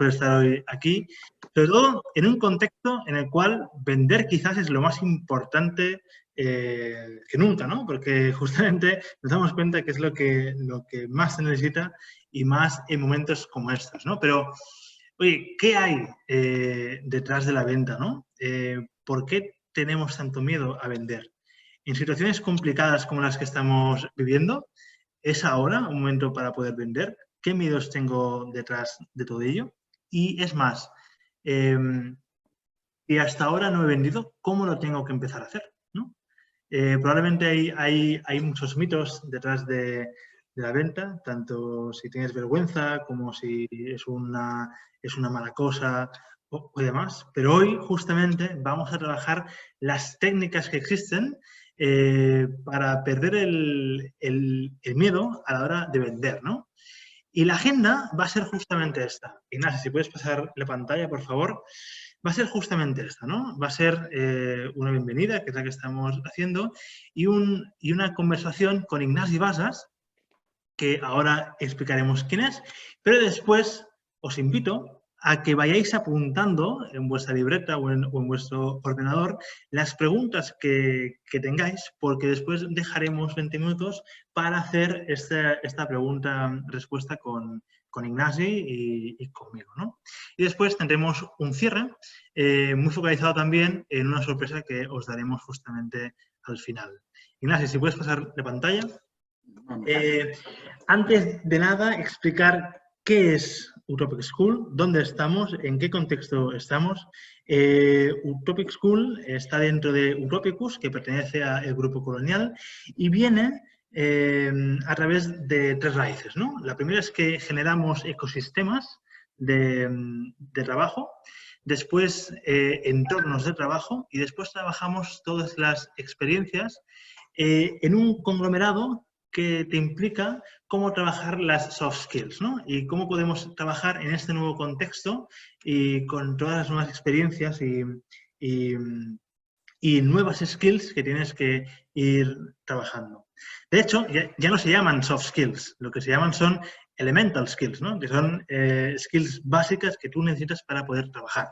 por estar hoy aquí, sobre todo en un contexto en el cual vender quizás es lo más importante que nunca, ¿no? Porque justamente nos damos cuenta que es lo que más se necesita y más en momentos como estos, ¿no? Pero, oye, ¿qué hay detrás de la venta, ¿no? ¿Por qué tenemos tanto miedo a vender? En situaciones complicadas como las que estamos viviendo, ¿es ahora un momento para poder vender? ¿Qué miedos tengo detrás de todo ello? Y es más, si hasta ahora no he vendido, ¿cómo lo tengo que empezar a hacer? ¿No? Probablemente hay muchos mitos detrás de la venta, tanto si tienes vergüenza como si es una mala cosa o demás. Pero hoy justamente vamos a trabajar las técnicas que existen para perder el miedo a la hora de vender, ¿no? Y la agenda va a ser justamente esta. Ignacio, si puedes pasar la pantalla, por favor. Va a ser justamente esta, ¿no? Va a ser una bienvenida, que es la que estamos haciendo, y una conversación con Ignasi Basas, que ahora explicaremos quién es, pero después os invito a que vayáis apuntando en vuestra libreta o en vuestro ordenador las preguntas que tengáis, porque después dejaremos 20 minutos para hacer esta pregunta-respuesta con Ignasi y conmigo, ¿no? Y después tendremos un cierre muy focalizado también en una sorpresa que os daremos justamente al final. Ignasi, si puedes pasar de pantalla. Antes de nada, explicar qué es Utopic School, dónde estamos, en qué contexto estamos. Utopic School está dentro de Utopicus, que pertenece al Grupo Colonial, y viene a través de tres raíces, ¿no? La primera es que generamos ecosistemas de trabajo, después entornos de trabajo y después trabajamos todas las experiencias en un conglomerado que te implica cómo trabajar las soft skills, ¿no? Y cómo podemos trabajar en este nuevo contexto y con todas las nuevas experiencias y nuevas skills que tienes que ir trabajando. De hecho, ya no se llaman soft skills, lo que se llaman son elemental skills, ¿no? Que son skills básicas que tú necesitas para poder trabajar.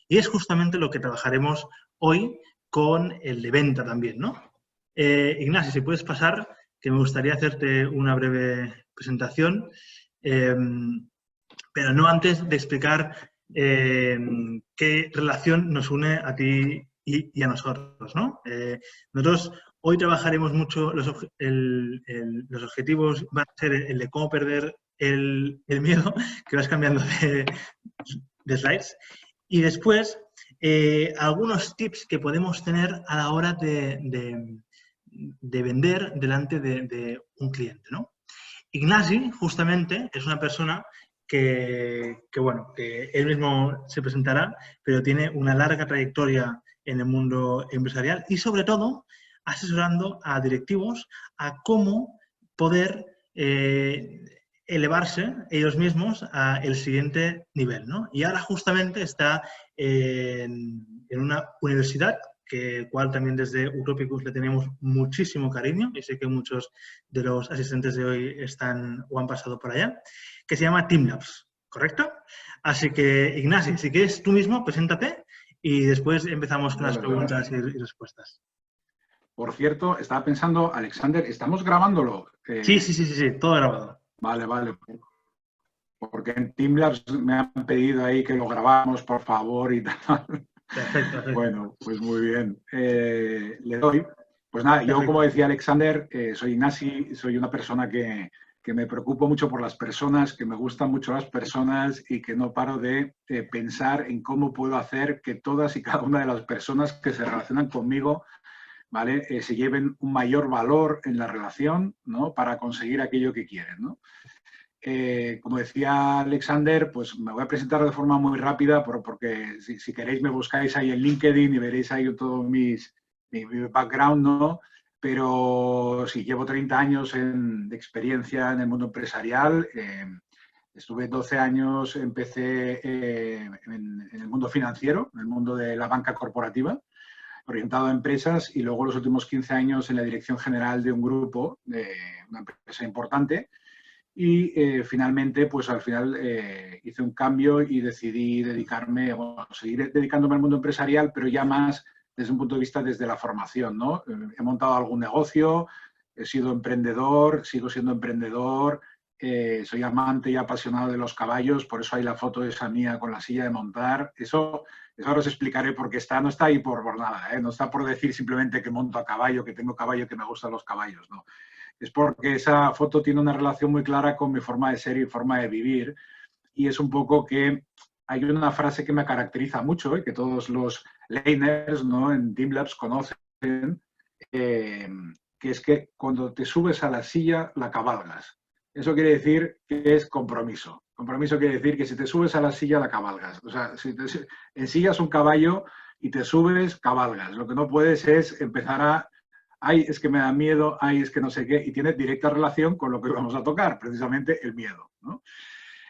Y es justamente lo que trabajaremos hoy con el de venta también, ¿no? Ignacio, si puedes pasar, que me gustaría hacerte una breve presentación, pero no antes de explicar qué relación nos une a ti y a nosotros, ¿no? Nosotros hoy trabajaremos mucho, los objetivos van a ser el de cómo perder el miedo, que vas cambiando de slides, y después algunos tips que podemos tener a la hora de vender delante de un cliente, ¿no? Ignasi, justamente, es una persona que él mismo se presentará, pero tiene una larga trayectoria en el mundo empresarial y, sobre todo, asesorando a directivos a cómo poder elevarse ellos mismos al siguiente nivel, ¿no? Y ahora justamente está en una universidad cual también desde Utopicus le tenemos muchísimo cariño y sé que muchos de los asistentes de hoy están o han pasado por allá, que se llama Teamlabs, ¿correcto? Así que, Ignasi, si quieres tú mismo, preséntate y después empezamos con las preguntas y respuestas. Por cierto, estaba pensando, Alexander, ¿estamos grabándolo? Sí, todo grabado. Vale. Porque en Teamlabs me han pedido ahí que lo grabamos, por favor, y tal. Perfecto. Bueno, pues muy bien. Le doy. Pues nada, Perfecto. Yo, como decía Alexander, soy Ignasi, soy una persona que me preocupo mucho por las personas, que me gustan mucho las personas y que no paro de pensar en cómo puedo hacer que todas y cada una de las personas que se relacionan conmigo, ¿vale? Se lleven un mayor valor en la relación, ¿no? Para conseguir aquello que quieren, ¿no? Como decía Alexander, pues me voy a presentar de forma muy rápida porque si queréis me buscáis ahí en LinkedIn y veréis ahí todo mi background, ¿no? Pero sí, llevo 30 años de experiencia en el mundo empresarial. Estuve 12 años, empecé en el mundo financiero, en el mundo de la banca corporativa, orientado a empresas, y luego los últimos 15 años en la dirección general de un grupo, de una empresa importante. y finalmente, pues al final hice un cambio y decidí dedicarme, bueno, seguir dedicándome al mundo empresarial, pero ya más desde un punto de vista desde la formación, ¿no? He montado algún negocio, he sido emprendedor, sigo siendo emprendedor, soy amante y apasionado de los caballos, por eso hay la foto esa mía con la silla de montar. Eso ahora os explicaré por qué está, no está ahí por nada, ¿eh? No está por decir simplemente que monto a caballo, que tengo caballo, que me gustan los caballos, no. Es porque esa foto tiene una relación muy clara con mi forma de ser y forma de vivir, y es un poco que hay una frase que me caracteriza mucho y que todos los laners, ¿no?, en Team Labs conocen, que es que cuando te subes a la silla, la cabalgas. Eso quiere decir que es compromiso. Compromiso quiere decir que si te subes a la silla, la cabalgas. O sea, si te ensillas un caballo y te subes, cabalgas. Lo que no puedes es empezar a ay, es que me da miedo, ay, es que no sé qué, y tiene directa relación con lo que vamos a tocar, precisamente el miedo, ¿no?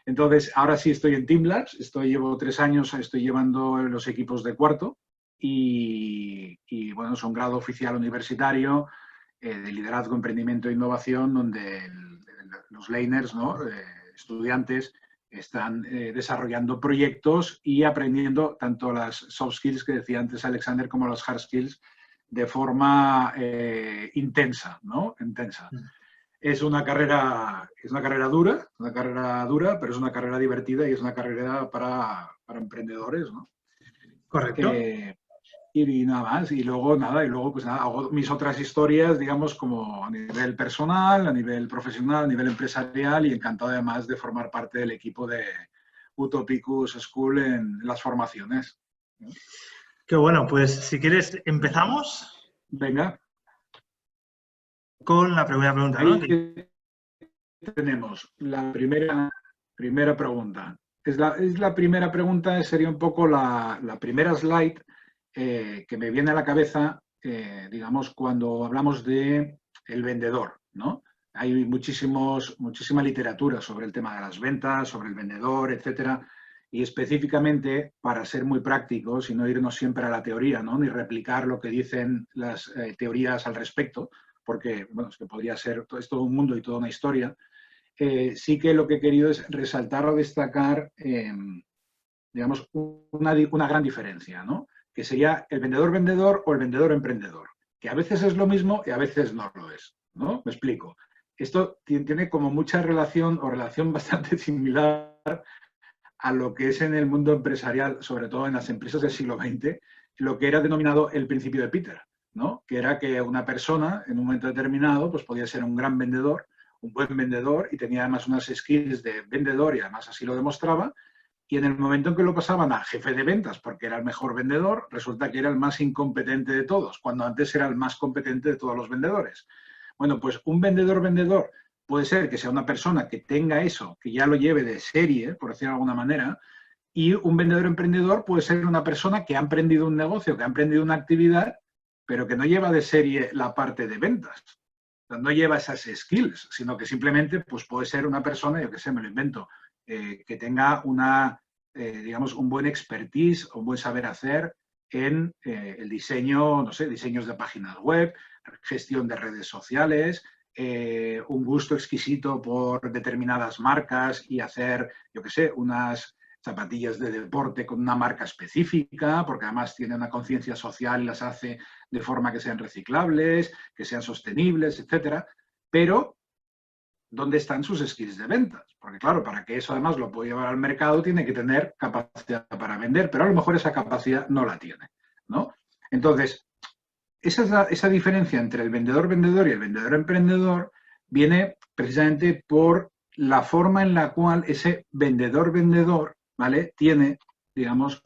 Entonces, ahora sí estoy en Team Labs, llevo 3 años, estoy llevando los equipos de cuarto y bueno, es un grado oficial universitario de liderazgo, emprendimiento e innovación, donde los laners, ¿no?, estudiantes, están desarrollando proyectos y aprendiendo tanto las soft skills que decía antes Alexander como las hard skills de forma intensa, ¿no? Intensa. Es una carrera dura, pero es una carrera divertida y es una carrera para emprendedores, ¿no? Correcto. Y nada más, y luego pues nada, hago mis otras historias, digamos, como a nivel personal, a nivel profesional, a nivel empresarial, y encantado además de formar parte del equipo de Utopicus School en las formaciones. Qué bueno, pues si quieres empezamos. Venga. Con la primera pregunta, ¿no? Ahí tenemos la primera pregunta. Es la primera pregunta, sería un poco la primera slide que me viene a la cabeza, digamos, cuando hablamos de el vendedor, ¿no? Hay muchísima literatura sobre el tema de las ventas, sobre el vendedor, etcétera, y específicamente, para ser muy prácticos y no irnos siempre a la teoría, ¿no?, ni replicar lo que dicen las teorías al respecto, porque, bueno, es que podría ser, es todo un mundo y toda una historia. Sí que lo que he querido es resaltar o destacar, digamos, una gran diferencia, ¿no?, que sería el vendedor-vendedor o el vendedor-emprendedor, que a veces es lo mismo y a veces no lo es, ¿no? Me explico. Esto tiene como mucha relación o relación bastante similar a lo que es en el mundo empresarial, sobre todo en las empresas del siglo XX, lo que era denominado el principio de Peter, ¿no?, que era que una persona en un momento determinado pues podía ser un gran vendedor, un buen vendedor, y tenía además unas skills de vendedor y además así lo demostraba, y en el momento en que lo pasaban a jefe de ventas porque era el mejor vendedor, resulta que era el más incompetente de todos, cuando antes era el más competente de todos los vendedores. Bueno, pues un vendedor puede ser que sea una persona que tenga eso, que ya lo lleve de serie, por decirlo de alguna manera, y un vendedor emprendedor puede ser una persona que ha emprendido un negocio, que ha emprendido una actividad, pero que no lleva de serie la parte de ventas. O sea, no lleva esas skills, sino que simplemente pues, puede ser una persona, yo qué sé, me lo invento, que tenga digamos, un buen expertise, un buen saber hacer en el diseño, no sé, diseños de páginas web, gestión de redes sociales, un gusto exquisito por determinadas marcas y hacer, yo qué sé, unas zapatillas de deporte con una marca específica, porque además tiene una conciencia social y las hace de forma que sean reciclables, que sean sostenibles, etcétera. Pero, ¿dónde están sus skills de ventas? Porque claro, para que eso además lo pueda llevar al mercado, tiene que tener capacidad para vender, pero a lo mejor esa capacidad no la tiene, ¿no? Entonces, esa diferencia entre el vendedor-vendedor y el vendedor-emprendedor viene precisamente por la forma en la cual ese vendedor-vendedor, ¿vale?, tiene, digamos,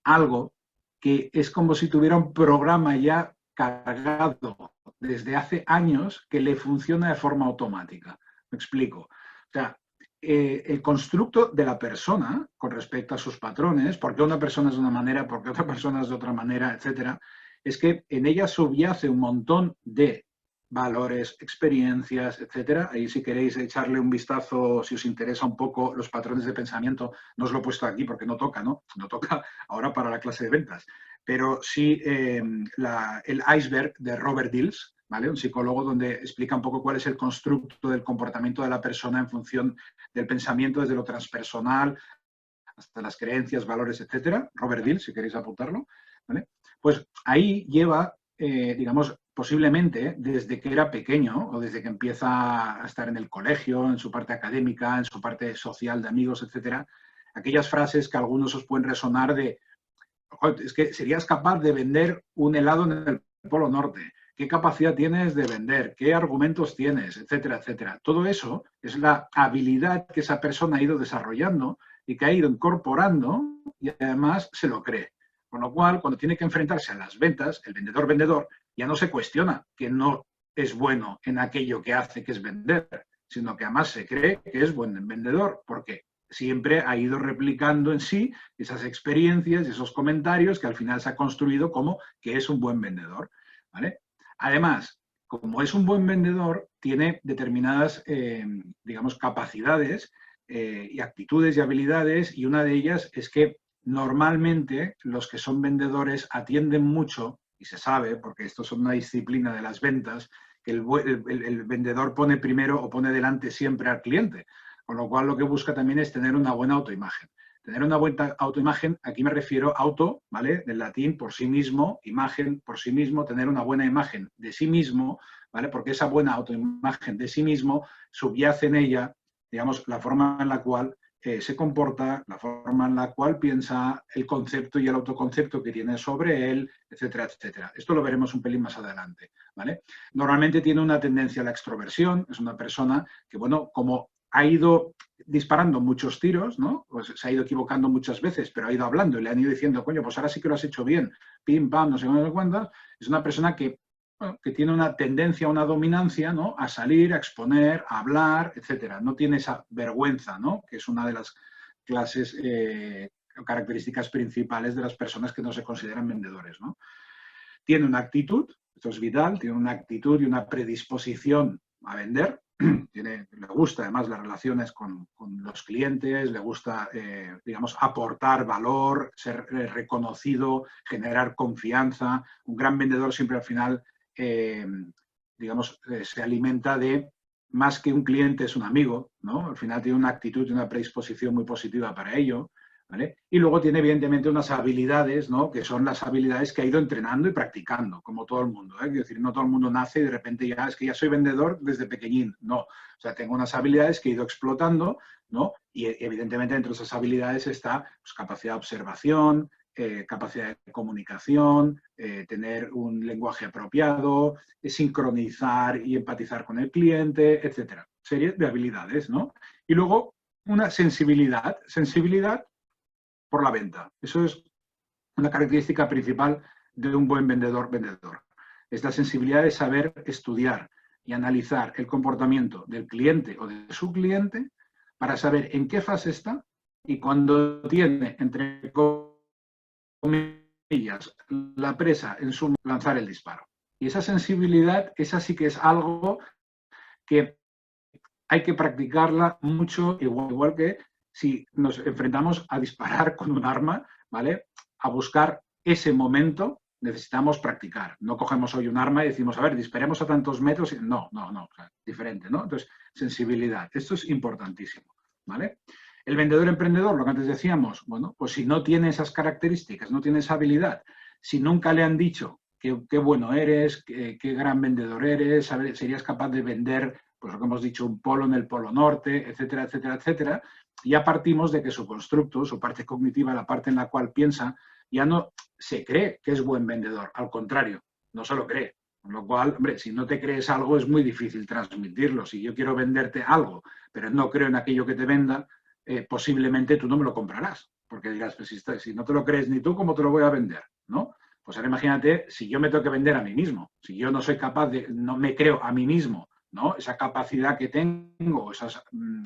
algo que es como si tuviera un programa ya cargado desde hace años que le funciona de forma automática. Me explico. O sea, el constructo de la persona con respecto a sus patrones, por qué una persona es de una manera, por qué otra persona es de otra manera, etcétera, es que en ella subyace un montón de valores, experiencias, etcétera. Ahí si queréis echarle un vistazo, si os interesa un poco los patrones de pensamiento, no os lo he puesto aquí porque no toca, ¿no? No toca ahora para la clase de ventas. Pero sí el iceberg de Robert Dills, ¿vale? Un psicólogo donde explica un poco cuál es el constructo del comportamiento de la persona en función del pensamiento desde lo transpersonal hasta las creencias, valores, etcétera. Robert Dill, si queréis apuntarlo, ¿vale? Pues ahí lleva, digamos, posiblemente desde que era pequeño o desde que empieza a estar en el colegio, en su parte académica, en su parte social de amigos, etcétera, aquellas frases que a algunos os pueden resonar de, es que serías capaz de vender un helado en el Polo Norte, qué capacidad tienes de vender, qué argumentos tienes, etcétera, etcétera. Todo eso es la habilidad que esa persona ha ido desarrollando y que ha ido incorporando y además se lo cree. Con lo cual, cuando tiene que enfrentarse a las ventas, el vendedor ya no se cuestiona que no es bueno en aquello que hace, que es vender, sino que además se cree que es buen vendedor, porque siempre ha ido replicando en sí esas experiencias y esos comentarios que al final se ha construido como que es un buen vendedor, ¿vale? Además, como es un buen vendedor, tiene determinadas, digamos, capacidades y actitudes y habilidades, y una de ellas es que normalmente los que son vendedores atienden mucho, y se sabe, porque esto es una disciplina de las ventas, que el vendedor pone primero o pone delante siempre al cliente, con lo cual lo que busca también es tener una buena autoimagen. Tener una buena autoimagen, aquí me refiero auto, ¿vale? Del latín por sí mismo, imagen por sí mismo, tener una buena imagen de sí mismo, ¿vale? Porque esa buena autoimagen de sí mismo subyace en ella, digamos, la forma en la cual se comporta, la forma en la cual piensa, el concepto y el autoconcepto que tiene sobre él, etcétera, etcétera. Esto lo veremos un pelín más adelante, ¿vale? Normalmente tiene una tendencia a la extroversión, es una persona que, bueno, como ha ido disparando muchos tiros, ¿no? Pues se ha ido equivocando muchas veces, pero ha ido hablando y le han ido diciendo, coño, pues ahora sí que lo has hecho bien, pim, pam, no sé cuántas. Es una persona que, bueno, que tiene una tendencia, una dominancia, ¿no? A salir, a exponer, a hablar, etcétera. No tiene esa vergüenza, ¿no? Que es una de las clases, características principales de las personas que no se consideran vendedores, ¿no? Tiene una actitud, esto es vital, tiene una actitud y una predisposición a vender. Le gusta además las relaciones con los clientes, le gusta, digamos, aportar valor, ser reconocido, generar confianza. Un gran vendedor siempre al final, digamos, se alimenta de más que un cliente es un amigo, ¿no? Al final tiene una actitud y una predisposición muy positiva para ello, ¿vale? Y luego tiene evidentemente unas habilidades, ¿no? Que son las habilidades que ha ido entrenando y practicando, como todo el mundo, ¿eh? Quiero decir, no todo el mundo nace y de repente ya es que ya soy vendedor desde pequeñín, no. O sea, tengo unas habilidades que he ido explotando, ¿no? Y evidentemente dentro de esas habilidades está pues, capacidad de observación, capacidad de comunicación, tener un lenguaje apropiado, sincronizar y empatizar con el cliente, etcétera. Serie de habilidades, ¿no? Y luego una sensibilidad por la venta. Eso es una característica principal de un buen vendedor. Es la sensibilidad de saber estudiar y analizar el comportamiento del cliente o de su cliente para saber en qué fase está y cuando tiene, entre comillas, la presa en su lanzar el disparo. Y esa sensibilidad, esa sí que es algo que hay que practicarla mucho, igual que si nos enfrentamos a disparar con un arma, ¿vale? A buscar ese momento, necesitamos practicar. No cogemos hoy un arma y decimos, a ver, disparemos a tantos metros. No, o sea, diferente, ¿no? Entonces, sensibilidad. Esto es importantísimo, ¿vale? El vendedor emprendedor, lo que antes decíamos, bueno, pues si no tiene esas características, no tiene esa habilidad, si nunca le han dicho qué bueno eres, qué gran vendedor eres, serías capaz de vender, pues lo que hemos dicho, un polo en el Polo Norte, etcétera, etcétera, etcétera, ya partimos de que su constructo, su parte cognitiva, la parte en la cual piensa, ya no se cree que es buen vendedor, al contrario, no se lo cree. Con lo cual, hombre, si no te crees algo es muy difícil transmitirlo. Si yo quiero venderte algo, pero no creo en aquello que te venda, posiblemente tú no me lo comprarás, porque dirás, pues si no te lo crees ni tú, ¿cómo te lo voy a vender? ¿No? Pues ahora imagínate, si yo me tengo que vender a mí mismo, si yo no soy capaz de, no me creo a mí mismo, ¿no? Esa capacidad que tengo, esas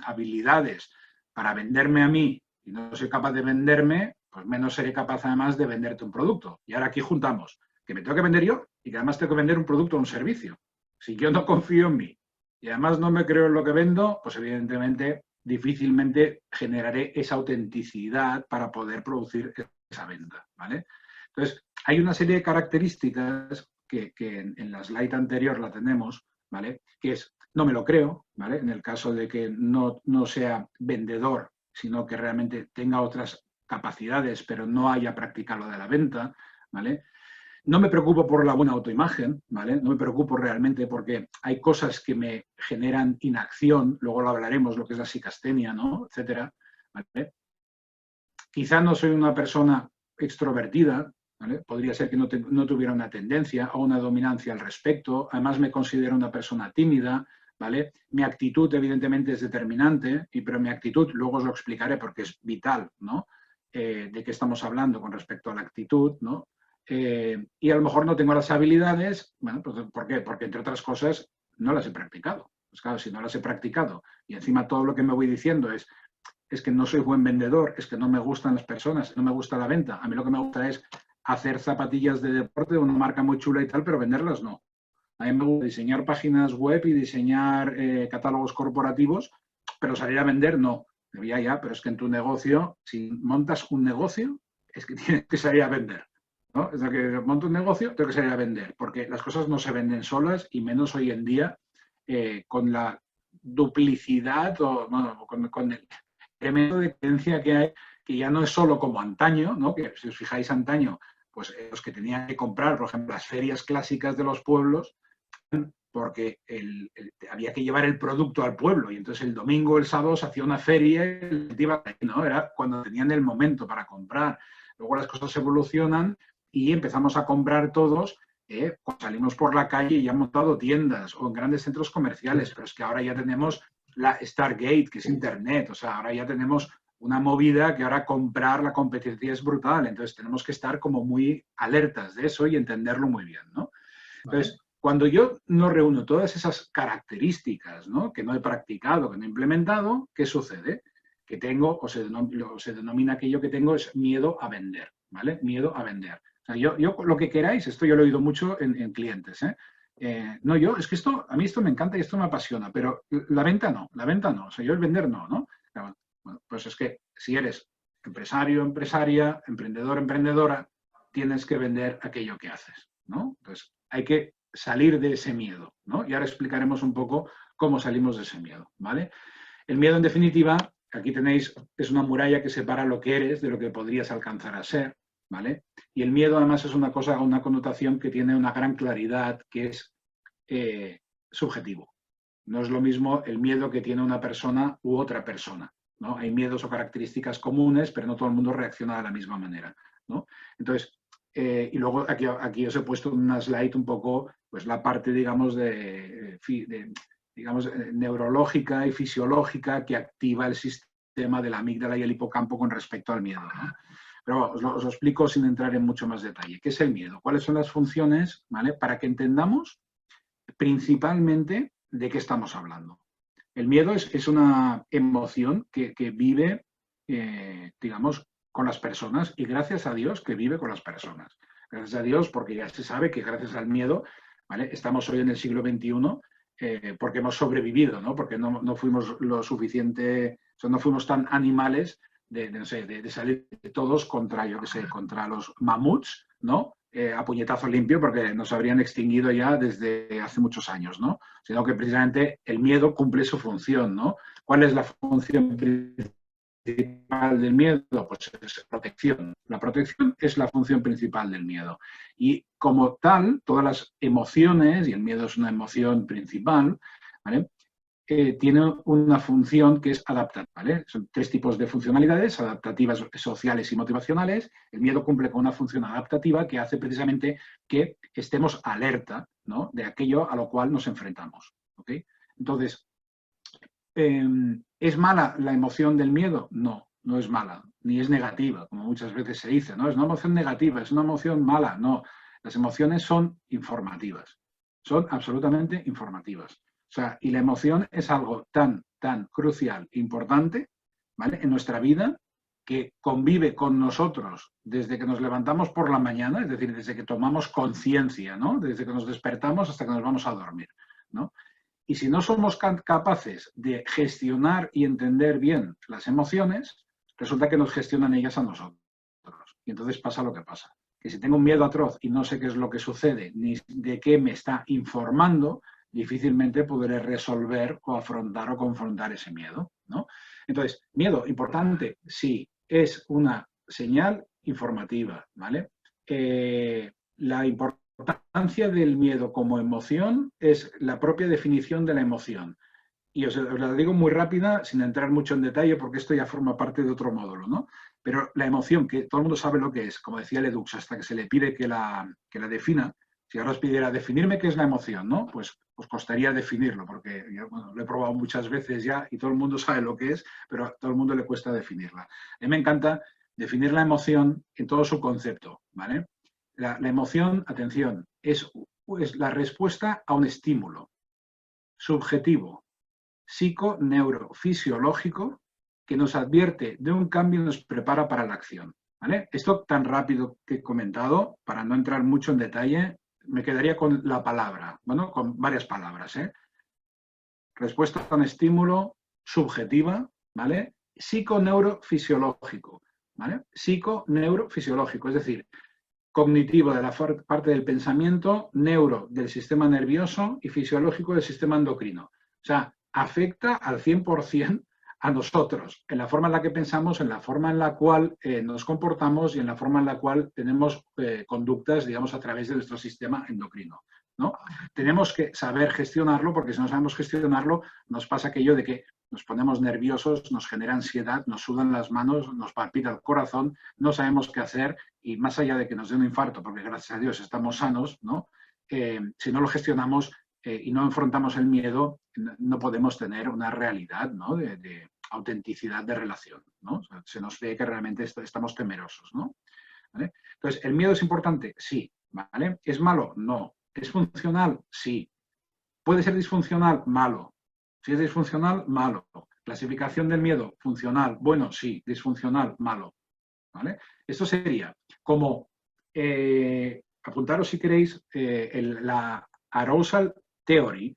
habilidades para venderme a mí y no soy capaz de venderme, pues menos seré capaz además de venderte un producto. Y ahora aquí juntamos que me tengo que vender yo y que además tengo que vender un producto o un servicio. Si yo no confío en mí y además no me creo en lo que vendo, pues evidentemente difícilmente generaré esa autenticidad para poder producir esa venta, ¿vale? Entonces, hay una serie de características que en la slide anterior la tenemos, ¿vale? Que es, no me lo creo, ¿vale? En el caso de que no sea vendedor, sino que realmente tenga otras capacidades, pero no haya practicado lo de la venta, ¿vale? No me preocupo por la buena autoimagen, ¿vale? No me preocupo realmente porque hay cosas que me generan inacción, luego lo hablaremos, lo que es la psicastenia, ¿no? Etcétera, ¿vale? Quizá no soy una persona extrovertida, ¿vale? Podría ser que no tuviera una tendencia o una dominancia al respecto. Además, me considero una persona tímida, ¿vale? Mi actitud, evidentemente, es determinante, pero mi actitud, luego os lo explicaré porque es vital, ¿no? De qué estamos hablando con respecto a la actitud, ¿no? Y a lo mejor no tengo las habilidades, bueno, pues, ¿por qué? Porque, entre otras cosas, no las he practicado. Pues claro, si no las he practicado y encima todo lo que me voy diciendo es que no soy buen vendedor, es que no me gustan las personas, no me gusta la venta. A mí lo que me gusta es hacer zapatillas de deporte de una marca muy chula y tal, pero venderlas no. A mí me gusta diseñar páginas web y diseñar catálogos corporativos, pero salir a vender no. Ya, pero es que en tu negocio, si montas un negocio, es que tienes que salir a vender, ¿no? Es decir, que monto un negocio, tengo que salir a vender, porque las cosas no se venden solas y menos hoy en día con la duplicidad o bueno, con el tremendo de creencia que hay, que ya no es solo como antaño, ¿no? Que si os fijáis antaño, pues los que tenían que comprar, por ejemplo, las ferias clásicas de los pueblos, porque había que llevar el producto al pueblo y entonces el domingo, el sábado se hacía una feria y ¿no? Era cuando tenían el momento para comprar. Luego las cosas evolucionan y empezamos a comprar todos cuando salimos por la calle y ya han montado tiendas o en grandes centros comerciales, pero es que ahora ya tenemos la Stargate, que es Internet, o sea, ahora ya tenemos una movida que ahora comprar la competencia es brutal, entonces tenemos que estar como muy alertas de eso y entenderlo muy bien, ¿no? Entonces, cuando yo no reúno todas esas características, ¿no? Que no he practicado, que no he implementado, ¿qué sucede? Que tengo, o se denomina aquello que tengo es miedo a vender, ¿vale? Miedo a vender. O sea, yo lo que queráis, esto yo lo he oído mucho en clientes, ¿eh? No, es que a mí esto me encanta y esto me apasiona, pero la venta no, o sea, yo el vender no, ¿no? Bueno, pues es que si eres empresario, empresaria, emprendedor, emprendedora, tienes que vender aquello que haces, ¿no? Entonces, hay que salir de ese miedo, ¿no? Y ahora explicaremos un poco cómo salimos de ese miedo, ¿vale? El miedo, en definitiva, aquí tenéis, es una muralla que separa lo que eres de lo que podrías alcanzar a ser, ¿vale? Y el miedo, además, es una cosa, una connotación que tiene una gran claridad, que es subjetivo. No es lo mismo el miedo que tiene una persona u otra persona, ¿no? Hay miedos o características comunes, pero no todo el mundo reacciona de la misma manera, ¿no? Entonces, y luego aquí os he puesto en una slide un poco pues la parte, digamos, neurológica y fisiológica que activa el sistema de la amígdala y el hipocampo con respecto al miedo, ¿no? Pero os lo explico sin entrar en mucho más detalle. ¿Qué es el miedo? ¿Cuáles son las funciones? ¿Vale? Para que entendamos principalmente de qué estamos hablando. El miedo es una emoción que vive, digamos, con las personas y gracias a Dios que vive con las personas. Gracias a Dios porque ya se sabe que gracias al miedo, ¿vale? Estamos hoy en el siglo XXI porque hemos sobrevivido, ¿no? Porque no fuimos lo suficiente, o sea, no fuimos tan animales de salir todos contra, yo qué sé, contra los mamuts, ¿no? A puñetazo limpio porque nos habrían extinguido ya desde hace muchos años, ¿no? Sino que precisamente el miedo cumple su función, ¿no? ¿Cuál es la función principal del miedo? Pues es protección. La protección es la función principal del miedo. Y como tal, todas las emociones, y el miedo es una emoción principal, ¿vale? Tiene una función que es adaptativa, ¿vale? Son tres tipos de funcionalidades, adaptativas, sociales y motivacionales. El miedo cumple con una función adaptativa que hace precisamente que estemos alerta, ¿no? De aquello a lo cual nos enfrentamos, ¿ok? Entonces, ¿es mala la emoción del miedo? No, no es mala, ni es negativa, como muchas veces se dice, ¿no? Es una emoción negativa, es una emoción mala, no. Las emociones son informativas, son absolutamente informativas. O sea, y la emoción es algo tan crucial, importante, ¿vale? En nuestra vida, que convive con nosotros desde que nos levantamos por la mañana, es decir, desde que tomamos conciencia, ¿no? Desde que nos despertamos hasta que nos vamos a dormir, ¿no? Y si no somos capaces de gestionar y entender bien las emociones, resulta que nos gestionan ellas a nosotros. Y entonces pasa lo que pasa, que si tengo un miedo atroz y no sé qué es lo que sucede, ni de qué me está informando, difícilmente podré resolver o afrontar o confrontar ese miedo, ¿no? Entonces, miedo, importante, sí, es una señal informativa, ¿vale? La importancia del miedo como emoción es la propia definición de la emoción. Y os la digo muy rápida, sin entrar mucho en detalle, porque esto ya forma parte de otro módulo, ¿no? Pero la emoción, que todo el mundo sabe lo que es, como decía Ledux, hasta que se le pide que la defina. Si ahora os pidiera definirme qué es la emoción, ¿no? Pues os costaría definirlo, porque yo, bueno, lo he probado muchas veces ya y todo el mundo sabe lo que es, pero a todo el mundo le cuesta definirla. A mí me encanta definir la emoción en todo su concepto, ¿vale? La emoción, atención, es la respuesta a un estímulo subjetivo, psico-neurofisiológico, que nos advierte de un cambio y nos prepara para la acción, ¿vale? Esto tan rápido que he comentado, para no entrar mucho en detalle, me quedaría con la palabra, bueno, con varias palabras, ¿eh? Respuesta a un estímulo subjetiva, ¿vale? Psico-neurofisiológico, ¿vale? Psico-neurofisiológico, es decir, cognitivo de la parte del pensamiento, neuro del sistema nervioso y fisiológico del sistema endocrino. O sea, afecta al 100% a nosotros, en la forma en la que pensamos, en la forma en la cual nos comportamos y en la forma en la cual tenemos conductas, digamos, a través de nuestro sistema endocrino, ¿no? Tenemos que saber gestionarlo, porque si no sabemos gestionarlo, nos pasa aquello de que nos ponemos nerviosos, nos genera ansiedad, nos sudan las manos, nos palpita el corazón, no sabemos qué hacer y más allá de que nos dé un infarto, porque gracias a Dios estamos sanos, ¿no? Si no lo gestionamos y no enfrentamos el miedo, no podemos tener una realidad, ¿no? de autenticidad de relación, ¿no? O sea, se nos ve que realmente estamos temerosos, ¿no? ¿Vale? Entonces, ¿el miedo es importante? Sí, ¿vale? ¿Es malo? No. ¿Es funcional? Sí. ¿Puede ser disfuncional? Malo. Si es disfuncional, malo. Clasificación del miedo, funcional, bueno, sí, disfuncional, malo. ¿Vale? Esto sería como, apuntaros si queréis, la Arousal Theory,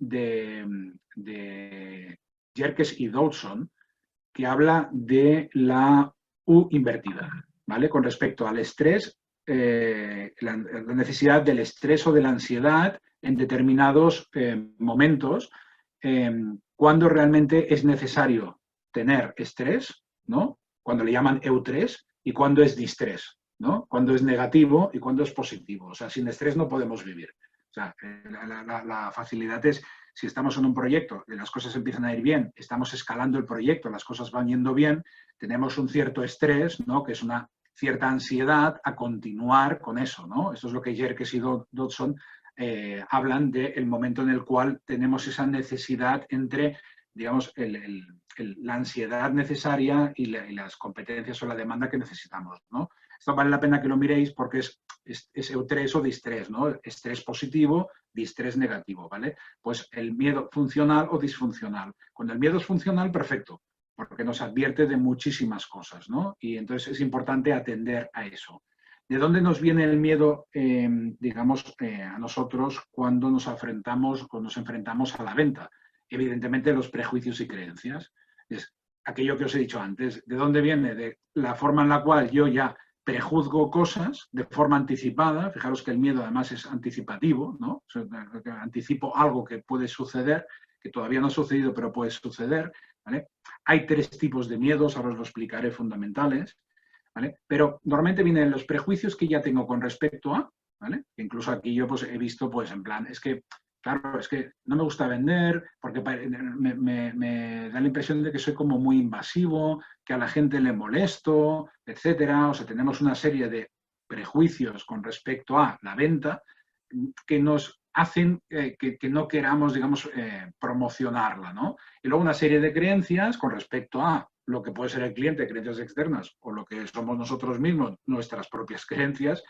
de Yerkes y Dodson, que habla de la U invertida, ¿vale? Con respecto al estrés, la necesidad del estrés o de la ansiedad en determinados momentos, cuando realmente es necesario tener estrés, ¿no? Cuando le llaman eustrés, y cuando es distrés, ¿no? Cuando es negativo y cuando es positivo. O sea, sin estrés no podemos vivir. O sea, la facilidad es, si estamos en un proyecto y las cosas empiezan a ir bien, estamos escalando el proyecto, las cosas van yendo bien, tenemos un cierto estrés, ¿no? Que es una cierta ansiedad a continuar con eso, ¿no? Esto es lo que Yerkes y Dodson hablan del momento en el cual tenemos esa necesidad entre, digamos, la ansiedad necesaria y las competencias o la demanda que necesitamos, ¿no? Esto vale la pena que lo miréis porque es eustrés o distrés, ¿no? Estrés positivo, distrés negativo, ¿vale? Pues el miedo funcional o disfuncional. Cuando el miedo es funcional, perfecto, porque nos advierte de muchísimas cosas, ¿no? Y entonces es importante atender a eso. ¿De dónde nos viene el miedo, digamos, a nosotros cuando nos enfrentamos a la venta? Evidentemente los prejuicios y creencias. Es aquello que os he dicho antes. ¿De dónde viene? De la forma en la cual yo ya prejuzgo cosas de forma anticipada. Fijaros que el miedo además es anticipativo, ¿no? O sea, anticipo algo que puede suceder, que todavía no ha sucedido, pero puede suceder, ¿vale? Hay 3 tipos de miedos, ahora os lo explicaré, fundamentales, ¿vale? Pero normalmente vienen los prejuicios que ya tengo con respecto a, ¿vale? Que incluso aquí yo pues, he visto, pues en plan, es que, claro, es que no me gusta vender porque me da la impresión de que soy como muy invasivo, que a la gente le molesto, etcétera. O sea, tenemos una serie de prejuicios con respecto a la venta que nos hacen que no queramos, digamos, promocionarla, ¿no? Y luego una serie de creencias con respecto a lo que puede ser el cliente, creencias externas, o lo que somos nosotros mismos, nuestras propias creencias,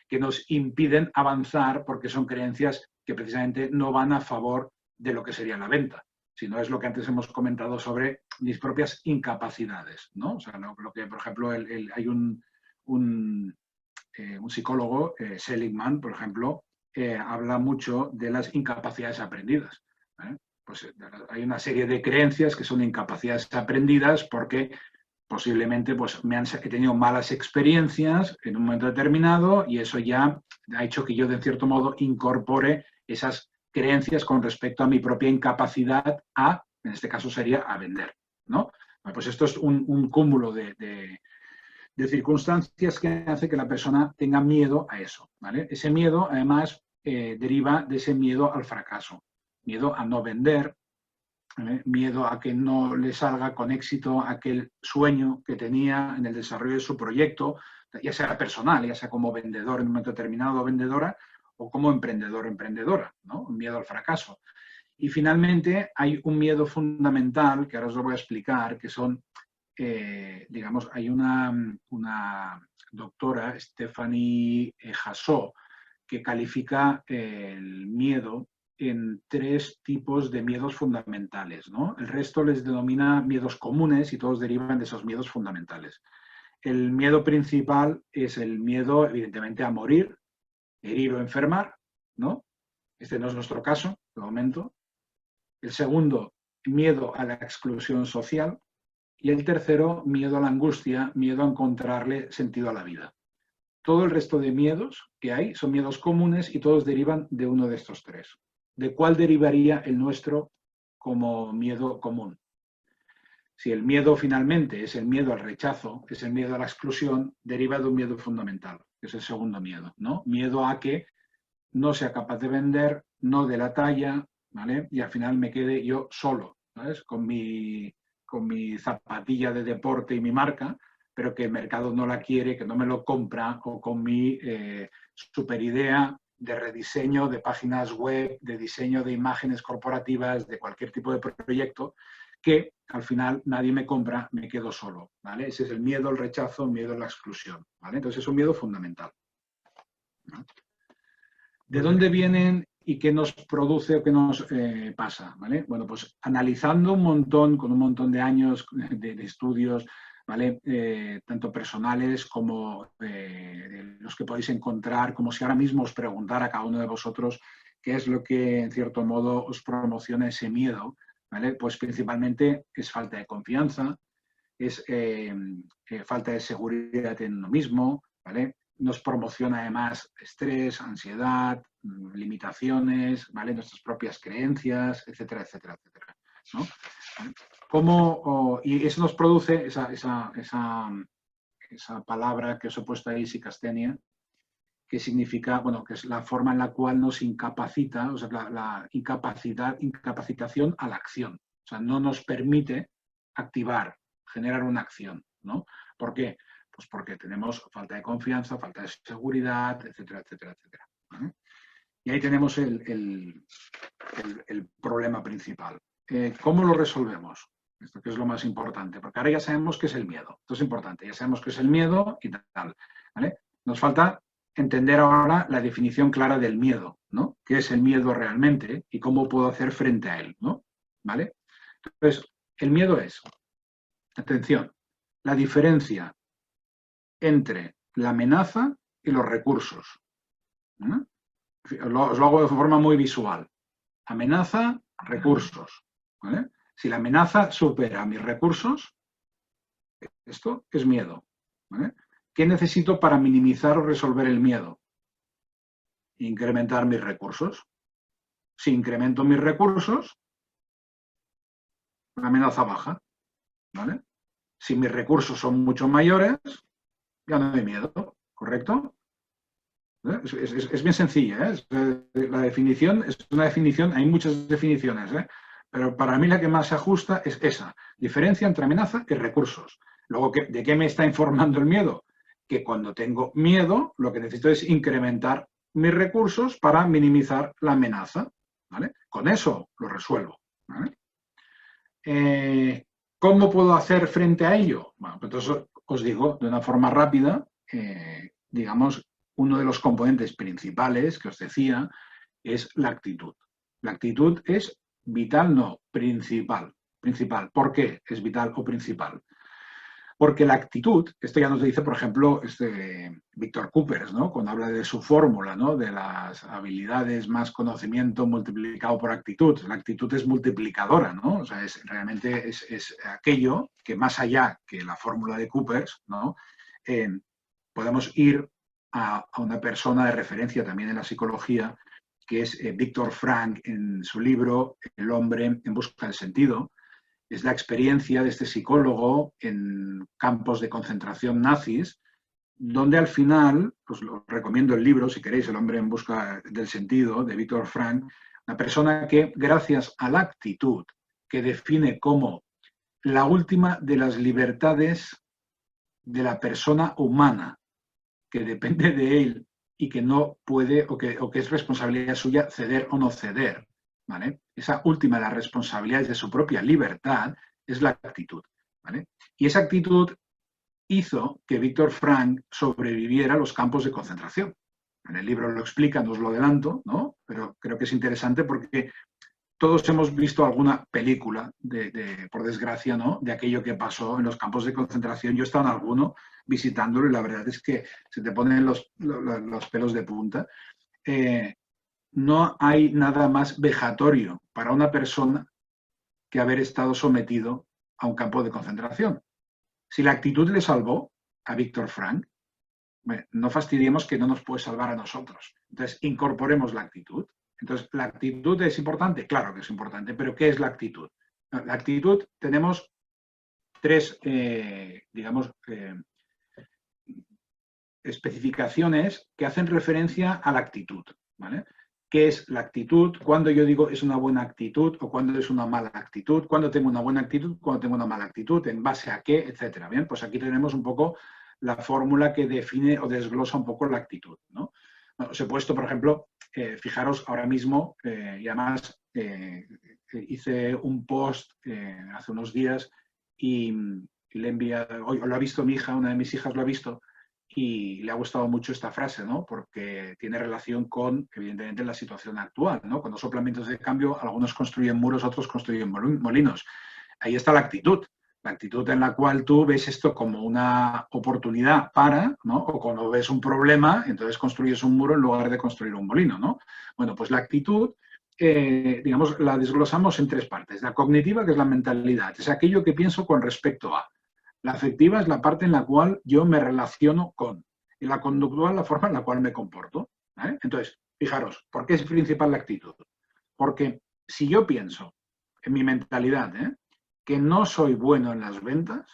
que nos impiden avanzar porque son creencias que precisamente no van a favor de lo que sería la venta, sino es lo que antes hemos comentado sobre mis propias incapacidades, ¿no? O sea, lo que, por ejemplo, hay un psicólogo, Seligman, por ejemplo, habla mucho de las incapacidades aprendidas. Pues hay una serie de creencias que son incapacidades aprendidas porque posiblemente pues, he tenido malas experiencias en un momento determinado y eso ya ha hecho que yo, de cierto modo, incorpore esas creencias con respecto a mi propia incapacidad en este caso sería a vender, ¿no? Pues esto es un cúmulo de circunstancias que hace que la persona tenga miedo a eso, ¿vale? Ese miedo, además, deriva de ese miedo al fracaso, miedo a no vender, miedo a que no le salga con éxito aquel sueño que tenía en el desarrollo de su proyecto, ya sea personal, ya sea como vendedor en un momento determinado o vendedora, o como emprendedor o emprendedora, ¿no? Un miedo al fracaso. Y finalmente hay un miedo fundamental, que ahora os lo voy a explicar, que son, digamos, hay una doctora, Stephanie Hassó, que califica el miedo en 3 tipos de miedos fundamentales, ¿no? El resto les denomina miedos comunes y todos derivan de esos miedos fundamentales. El miedo principal es el miedo, evidentemente, a morir, herir o enfermar, ¿no? Este no es nuestro caso, de momento. El segundo, miedo a la exclusión social. Y el tercero, miedo a la angustia, miedo a encontrarle sentido a la vida. Todo el resto de miedos que hay son miedos comunes y todos derivan de uno de estos 3. ¿De cuál derivaría el nuestro como miedo común? Si el miedo finalmente es el miedo al rechazo, es el miedo a la exclusión, deriva de un miedo fundamental, que es el segundo miedo, ¿no? Miedo a que no sea capaz de vender, no de la talla, ¿vale? Y al final me quede yo solo, ¿sabes? Con mi zapatilla de deporte y mi marca, pero que el mercado no la quiere, que no me lo compra, o con mi super idea de rediseño de páginas web, de diseño de imágenes corporativas, de cualquier tipo de proyecto, que al final nadie me compra, me quedo solo, ¿vale? Ese es el miedo al rechazo, el miedo a la exclusión, ¿vale? Entonces es un miedo fundamental, ¿no? ¿De dónde vienen y qué nos produce o qué nos pasa? ¿Vale? Bueno, pues analizando un montón, con un montón de años de estudios, ¿vale? Tanto personales como los que podéis encontrar, como si ahora mismo os preguntara a cada uno de vosotros qué es lo que, en cierto modo, os promociona ese miedo, ¿vale? Pues principalmente es falta de confianza, es falta de seguridad en uno mismo, ¿vale? Nos promociona además estrés, ansiedad, limitaciones, ¿vale? Nuestras propias creencias, etcétera, etcétera, etcétera, ¿no? Y eso nos produce esa palabra que os he puesto ahí, psicastenia, que significa, bueno, que es la forma en la cual nos incapacita, o sea, la incapacitación a la acción. O sea, no nos permite activar, generar una acción, ¿no? ¿Por qué? Pues porque tenemos falta de confianza, falta de seguridad, etcétera, etcétera, etcétera, ¿vale? Y ahí tenemos el problema principal. ¿Cómo lo resolvemos? Esto que es lo más importante, porque ahora ya sabemos qué es el miedo. Esto es importante, ya sabemos qué es el miedo y tal, ¿vale? Nos falta entender ahora la definición clara del miedo, ¿no? ¿Qué es el miedo realmente y cómo puedo hacer frente a él, ¿no? ¿Vale? Entonces, el miedo es, atención, la diferencia entre la amenaza y los recursos. Os lo hago de forma muy visual. Amenaza, recursos, ¿vale? Si la amenaza supera mis recursos, esto es miedo, ¿vale? ¿Qué necesito para minimizar o resolver el miedo? Incrementar mis recursos. Si incremento mis recursos, la amenaza baja, ¿vale? Si mis recursos son mucho mayores, ya no hay miedo, ¿correcto? Es bien sencilla, ¿eh? La definición es una definición, hay muchas definiciones, ¿eh? Pero para mí la que más se ajusta es esa, diferencia entre amenaza y recursos. Luego, ¿de qué me está informando el miedo? Que cuando tengo miedo, lo que necesito es incrementar mis recursos para minimizar la amenaza, ¿vale? Con eso lo resuelvo, ¿vale? ¿Cómo puedo hacer frente a ello? Bueno, pues entonces os digo de una forma rápida, digamos, uno de los componentes principales que os decía es la actitud. La actitud es vital, no, principal. Principal. ¿Por qué es vital o principal? Porque la actitud, esto ya nos dice, por ejemplo, Víctor Coopers, ¿no? Cuando habla de su fórmula, ¿no? De las habilidades más conocimiento multiplicado por actitud. La actitud es multiplicadora, ¿no? O sea, realmente es aquello que más allá que la fórmula de Coopers, ¿no? Podemos ir a una persona de referencia también en la psicología, que es Viktor Frankl, en su libro El hombre en busca del sentido. Es la experiencia de este psicólogo en campos de concentración nazis, donde al final, pues os recomiendo el libro, si queréis, El hombre en busca del sentido, de Viktor Frankl, una persona que, gracias a la actitud, que define como la última de las libertades de la persona humana, que depende de él y que no puede, o que es responsabilidad suya ceder o no ceder, ¿vale? Esa última de las responsabilidades de su propia libertad es la actitud, ¿vale? Y esa actitud hizo que Viktor Frankl sobreviviera a los campos de concentración. En el libro lo explica, no os lo adelanto, ¿no? Pero creo que es interesante porque todos hemos visto alguna película, por desgracia, ¿no? De aquello que pasó en los campos de concentración. Yo he estado en alguno visitándolo y la verdad es que se te ponen los pelos de punta. No hay nada más vejatorio para una persona que haber estado sometido a un campo de concentración. Si la actitud le salvó a Viktor Frankl, no fastidiemos que no nos puede salvar a nosotros. Entonces, incorporemos la actitud. Entonces, ¿la actitud es importante? Claro que es importante, pero ¿qué es la actitud? La actitud, tenemos tres, especificaciones que hacen referencia a la actitud, ¿vale? ¿Qué es la actitud? Cuando yo digo es una buena actitud o cuando es una mala actitud, cuando tengo una buena actitud, cuando tengo una mala actitud, en base a qué, etcétera. Bien, pues aquí tenemos un poco la fórmula que define o desglosa un poco la actitud, ¿no? Bueno, os he puesto, por ejemplo, fijaros ahora mismo, y además hice un post hace unos días y le he enviado, hoy lo ha visto mi hija, una de mis hijas lo ha visto, y le ha gustado mucho esta frase, ¿no? Porque tiene relación con, evidentemente, la situación actual, ¿no? Cuando soplan vientos de cambio, algunos construyen muros, otros construyen molinos. Ahí está la actitud en la cual tú ves esto como una oportunidad para, ¿no? O cuando ves un problema, entonces construyes un muro en lugar de construir un molino, ¿no? Bueno, pues la actitud, digamos, la desglosamos en tres partes. La cognitiva, que es la mentalidad, es aquello que pienso con respecto a. La afectiva es la parte en la cual yo me relaciono con. Y la conductual, la forma en la cual me comporto, ¿vale? Entonces, fijaros, ¿por qué es principal la actitud? Porque si yo pienso en mi mentalidad, que no soy bueno en las ventas,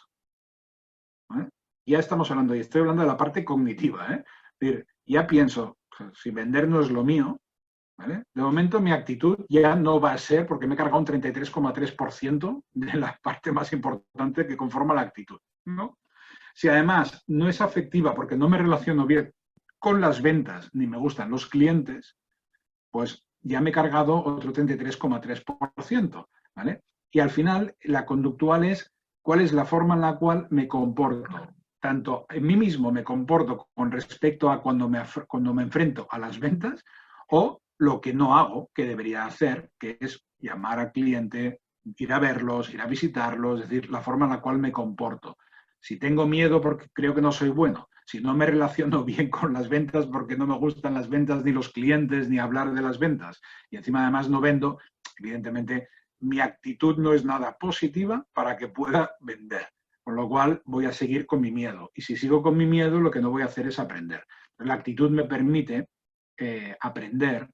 ¿vale? Ya estamos hablando, y estoy hablando de la parte cognitiva, es decir, ya pienso, si vender no es lo mío, ¿vale? De momento mi actitud ya no va a ser, porque me he cargado un 33,3% de la parte más importante que conforma la actitud, ¿no? Si además no es afectiva porque no me relaciono bien con las ventas ni me gustan los clientes, pues ya me he cargado otro 33,3%, ¿vale? Y al final la conductual es cuál es la forma en la cual me comporto. Tanto en mí mismo me comporto con respecto a cuando me enfrento a las ventas o lo que no hago, que debería hacer, que es llamar al cliente, ir a verlos, ir a visitarlos, es decir, la forma en la cual me comporto. Si tengo miedo porque creo que no soy bueno, si no me relaciono bien con las ventas porque no me gustan las ventas ni los clientes ni hablar de las ventas y encima además no vendo, evidentemente mi actitud no es nada positiva para que pueda vender. Con lo cual voy a seguir con mi miedo. Y si sigo con mi miedo, lo que no voy a hacer es aprender. La actitud me permite aprender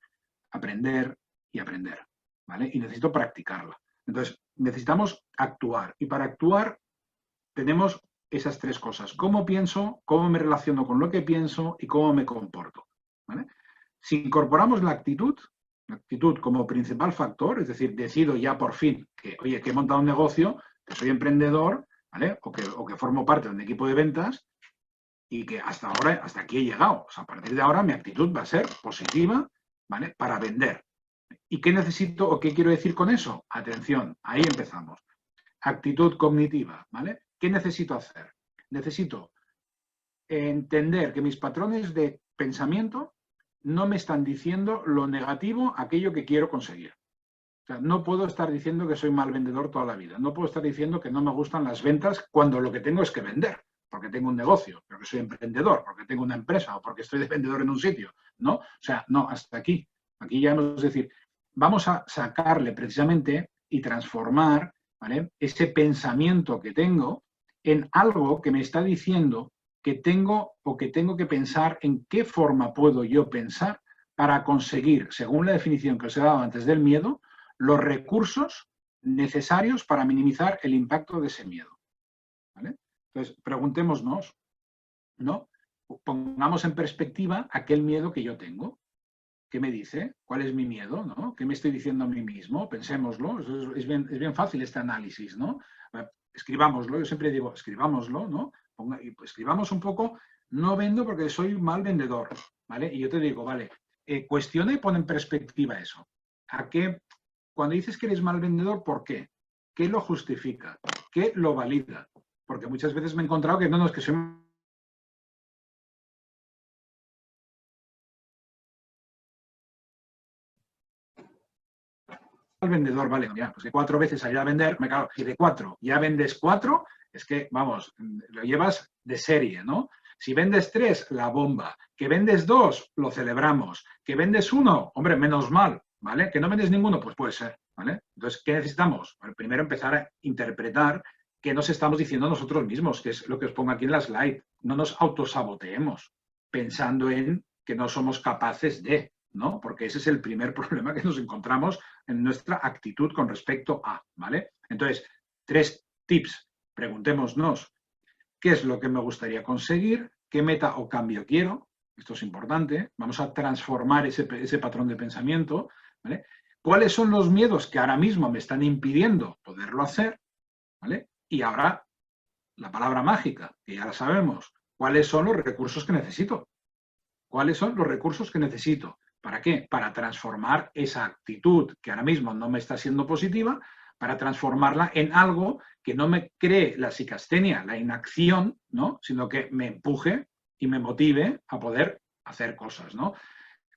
y aprender, ¿vale? Y necesito practicarla. Entonces, necesitamos actuar. Y para actuar tenemos esas tres cosas. Cómo pienso, cómo me relaciono con lo que pienso y cómo me comporto, ¿vale? Si incorporamos la actitud como principal factor, es decir, decido ya por fin que, oye, que he montado un negocio, que soy emprendedor, ¿vale? O que formo parte de un equipo de ventas y que hasta ahora, hasta aquí he llegado. O sea, a partir de ahora mi actitud va a ser positiva, ¿vale? Para vender. ¿Y qué necesito o qué quiero decir con eso? Atención, ahí empezamos. Actitud cognitiva, ¿vale? ¿Qué necesito hacer? Necesito entender que mis patrones de pensamiento no me están diciendo lo negativo, aquello que quiero conseguir. O sea, no puedo estar diciendo que soy mal vendedor toda la vida. No puedo estar diciendo que no me gustan las ventas cuando lo que tengo es que vender, porque tengo un negocio, porque soy emprendedor, porque tengo una empresa o porque estoy de vendedor en un sitio, ¿no? O sea, no, hasta aquí. Aquí ya hemos de decir, vamos a sacarle precisamente y transformar, ¿vale?, ese pensamiento que tengo en algo que me está diciendo que tengo o que tengo que pensar en qué forma puedo yo pensar para conseguir, según la definición que os he dado antes del miedo, los recursos necesarios para minimizar el impacto de ese miedo, ¿vale? Entonces, preguntémonos, ¿no? Pongamos en perspectiva aquel miedo que yo tengo. ¿Qué me dice? ¿Cuál es mi miedo? ¿No? ¿Qué me estoy diciendo a mí mismo? Pensémoslo. Es bien fácil este análisis, ¿no? Escribámoslo. Yo siempre digo, escribámoslo, ¿no? Escribamos un poco, no vendo porque soy mal vendedor, ¿vale? Y yo te digo, vale, cuestiona y pon en perspectiva eso. ¿A qué? Cuando dices que eres mal vendedor, ¿por qué? ¿Qué lo justifica? ¿Qué lo valida? Porque muchas veces me he encontrado que no, es que soy mal vendedor, vale, ya, pues de 4 veces salir a vender, me cago, y de 4 ya vendes 4, es que, vamos, lo llevas de serie, ¿no? Si vendes 3, la bomba. Que vendes 2, lo celebramos. Que vendes 1, hombre, menos mal, ¿vale? Que no vendes ninguno, pues puede ser, ¿vale? Entonces, ¿qué necesitamos? Bueno, primero empezar a interpretar qué nos estamos diciendo nosotros mismos, que es lo que os pongo aquí en la slide. No nos autosaboteemos pensando en que no somos capaces de, ¿no? Porque ese es el primer problema que nos encontramos en nuestra actitud con respecto a, ¿vale? Entonces, 3 tips. Preguntémonos, ¿qué es lo que me gustaría conseguir? ¿Qué meta o cambio quiero? Esto es importante. Vamos a transformar ese patrón de pensamiento, ¿vale? ¿Cuáles son los miedos que ahora mismo me están impidiendo poderlo hacer? ¿Vale? Y ahora, la palabra mágica, que ya la sabemos. ¿Cuáles son los recursos que necesito? ¿Cuáles son los recursos que necesito? ¿Para qué? Para transformar esa actitud que ahora mismo no me está siendo positiva, para transformarla en algo que no me cree la psicastenia, la inacción, ¿no? Sino que me empuje y me motive a poder hacer cosas, ¿no?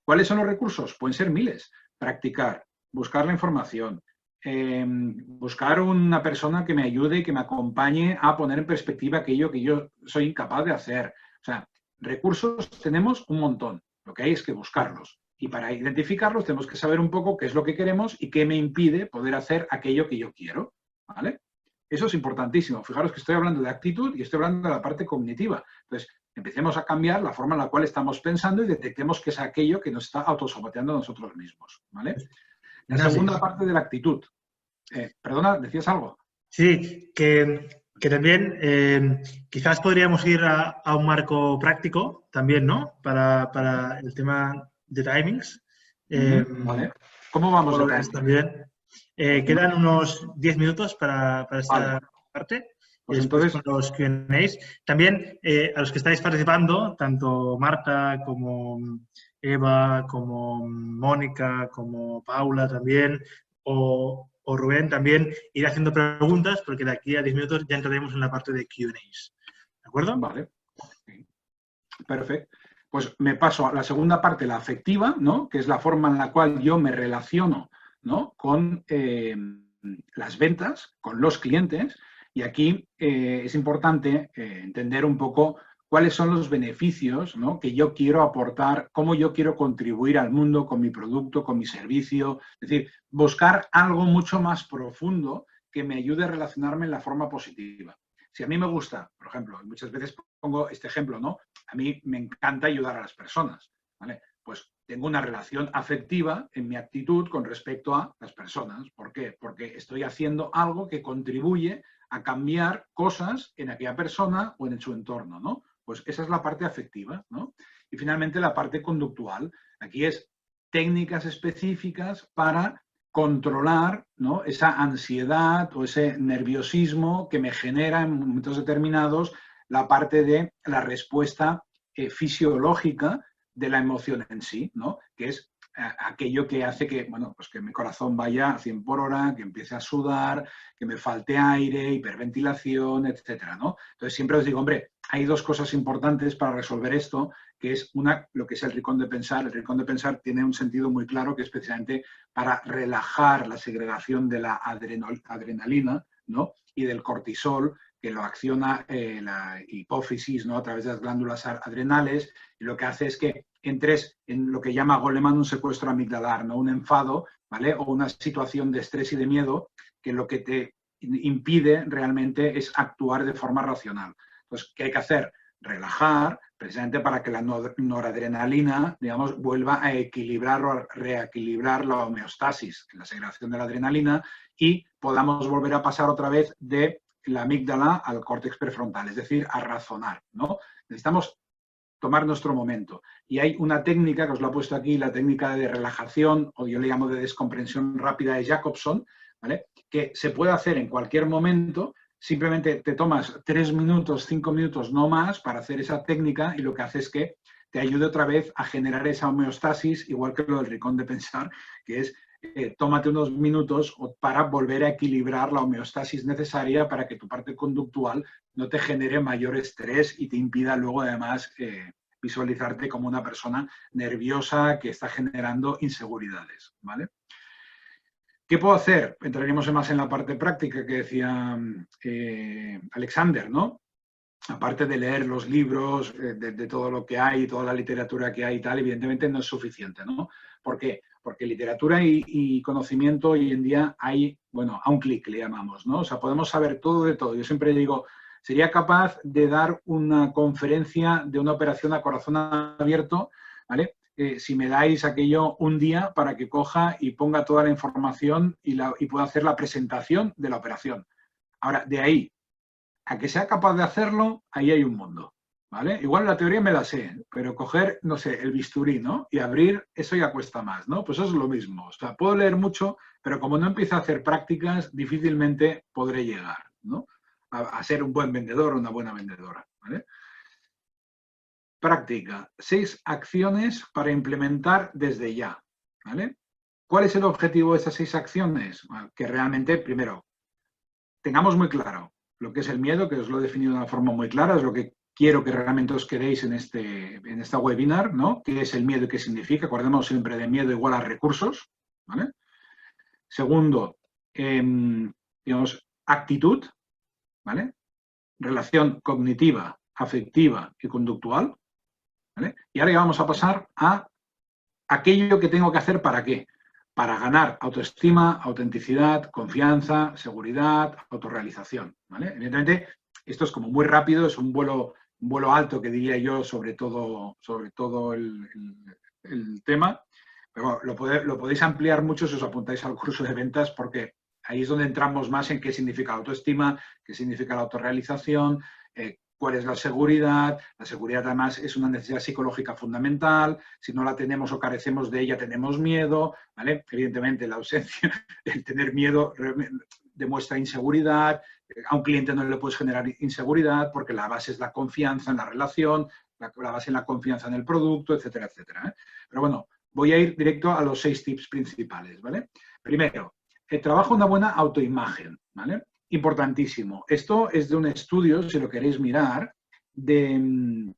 ¿Cuáles son los recursos? Pueden ser miles. Practicar, buscar la información, buscar una persona que me ayude y que me acompañe a poner en perspectiva aquello que yo soy incapaz de hacer. O sea, recursos tenemos un montón. Lo que hay es que buscarlos. Y para identificarlos tenemos que saber un poco qué es lo que queremos y qué me impide poder hacer aquello que yo quiero, ¿vale? Eso es importantísimo. Fijaros que estoy hablando de actitud y estoy hablando de la parte cognitiva. Entonces, empecemos a cambiar la forma en la cual estamos pensando y detectemos qué es aquello que nos está autosaboteando a nosotros mismos, ¿vale? La segunda parte de la actitud. Perdona, ¿decías algo? Sí, que también quizás podríamos ir a un marco práctico también, ¿no? Para el tema de timings. Vale. ¿Cómo vamos ¿Cómo de lo ves timing? también? Quedan unos 10 minutos para esta Vale. parte. Pues Y después entonces, con los Q&As. También a los que estáis participando, tanto Marta como Eva, como Mónica, como Paula también, o Rubén también, ir haciendo preguntas porque de aquí a 10 minutos ya entraremos en la parte de Q&As. ¿De acuerdo? vale. Perfecto. Pues me paso a la segunda parte, la afectiva, ¿no? Que es la forma en la cual yo me relaciono, ¿no? Con las ventas, con los clientes. Y aquí es importante entender un poco cuáles son los beneficios, ¿no?, que yo quiero aportar, cómo yo quiero contribuir al mundo con mi producto, con mi servicio. Es decir, buscar algo mucho más profundo que me ayude a relacionarme en la forma positiva. Si a mí me gusta, por ejemplo, muchas veces pongo este ejemplo, ¿no? A mí me encanta ayudar a las personas, ¿vale? Pues tengo una relación afectiva en mi actitud con respecto a las personas. ¿Por qué? Porque estoy haciendo algo que contribuye a cambiar cosas en aquella persona o en su entorno, ¿no? Pues esa es la parte afectiva, ¿no? Y finalmente la parte conductual. Aquí es técnicas específicas para controlar, ¿no?, esa ansiedad o ese nerviosismo que me genera en momentos determinados la parte de la respuesta fisiológica de la emoción en sí, ¿no?, que es aquello que hace que, bueno, pues que mi corazón vaya a 100 por hora, que empiece a sudar, que me falte aire, hiperventilación, etcétera, ¿no? Entonces siempre os digo, hombre, hay dos cosas importantes para resolver esto, que es una, lo que es el rincón de pensar. El rincón de pensar tiene un sentido muy claro, que es precisamente para relajar la segregación de la adrenalina, ¿no? Y del cortisol, que lo acciona la hipófisis, ¿no? A través de las glándulas adrenales, y lo que hace es que entres en lo que llama Goleman un secuestro amigdalar, ¿no? Un enfado, ¿vale? O una situación de estrés y de miedo que lo que te impide realmente es actuar de forma racional. Entonces, ¿qué hay que hacer? Relajar, precisamente para que la noradrenalina, digamos, vuelva a equilibrar o a reequilibrar la homeostasis, la segregación de la adrenalina, y podamos volver a pasar otra vez de la amígdala al córtex prefrontal, es decir, a razonar, ¿no? Necesitamos tomar nuestro momento. Y hay una técnica, que os la he puesto aquí, la técnica de relajación, o yo le llamo de descomprensión rápida de Jacobson, ¿vale? Que se puede hacer en cualquier momento. Simplemente te tomas 3 minutos, 5 minutos, no más, para hacer esa técnica, y lo que hace es que te ayude otra vez a generar esa homeostasis, igual que lo del rincón de pensar, que es tómate unos minutos para volver a equilibrar la homeostasis necesaria para que tu parte conductual no te genere mayor estrés y te impida luego además visualizarte como una persona nerviosa que está generando inseguridades, ¿vale? ¿Qué puedo hacer? Entraremos más en la parte práctica que decía Alexander, ¿no? Aparte de leer los libros, de todo lo que hay, toda la literatura que hay y tal, evidentemente no es suficiente, ¿no? ¿Por qué? Porque literatura y conocimiento hoy en día hay, bueno, a un clic le llamamos, ¿no? O sea, podemos saber todo de todo. Yo siempre digo, sería capaz de dar una conferencia de una operación a corazón abierto, ¿vale? Si me dais aquello un día para que coja y ponga toda la información y pueda hacer la presentación de la operación. Ahora, de ahí a que sea capaz de hacerlo, ahí hay un mundo, ¿vale? Igual la teoría me la sé, pero coger, no sé, el bisturí, ¿no? Y abrir, eso ya cuesta más, ¿no? Pues eso es lo mismo. O sea, puedo leer mucho, pero como no empiezo a hacer prácticas, difícilmente podré llegar, ¿no? A ser un buen vendedor o una buena vendedora, ¿vale? Práctica. 6 acciones para implementar desde ya, ¿vale? ¿Cuál es el objetivo de esas 6 acciones? Bueno, que realmente, primero, tengamos muy claro lo que es el miedo, que os lo he definido de una forma muy clara, es lo que quiero que realmente os quedéis en esta webinar, ¿no? ¿Qué es el miedo y qué significa? Acordemos siempre de miedo igual a recursos, ¿vale? Segundo, digamos, actitud, ¿vale? Relación cognitiva, afectiva y conductual, ¿vale? Y ahora ya vamos a pasar a aquello que tengo que hacer para qué. Para ganar autoestima, autenticidad, confianza, seguridad, autorrealización, ¿vale? Evidentemente, esto es como muy rápido, es un vuelo alto que diría yo sobre todo el tema, pero bueno, lo podéis ampliar mucho si os apuntáis al curso de ventas, porque ahí es donde entramos más en qué significa autoestima, qué significa la autorrealización, cuál es la seguridad. La seguridad además es una necesidad psicológica fundamental. Si no la tenemos o carecemos de ella, tenemos miedo, ¿vale? Evidentemente la ausencia, el tener miedo demuestra inseguridad. A un cliente no le puedes generar inseguridad porque la base es la confianza en la relación, la base en la confianza en el producto, etcétera, etcétera, ¿eh? Pero bueno, voy a ir directo a los 6 tips principales, ¿vale? Primero, trabaja una buena autoimagen, ¿vale? Importantísimo. Esto es de un estudio, si lo queréis mirar, que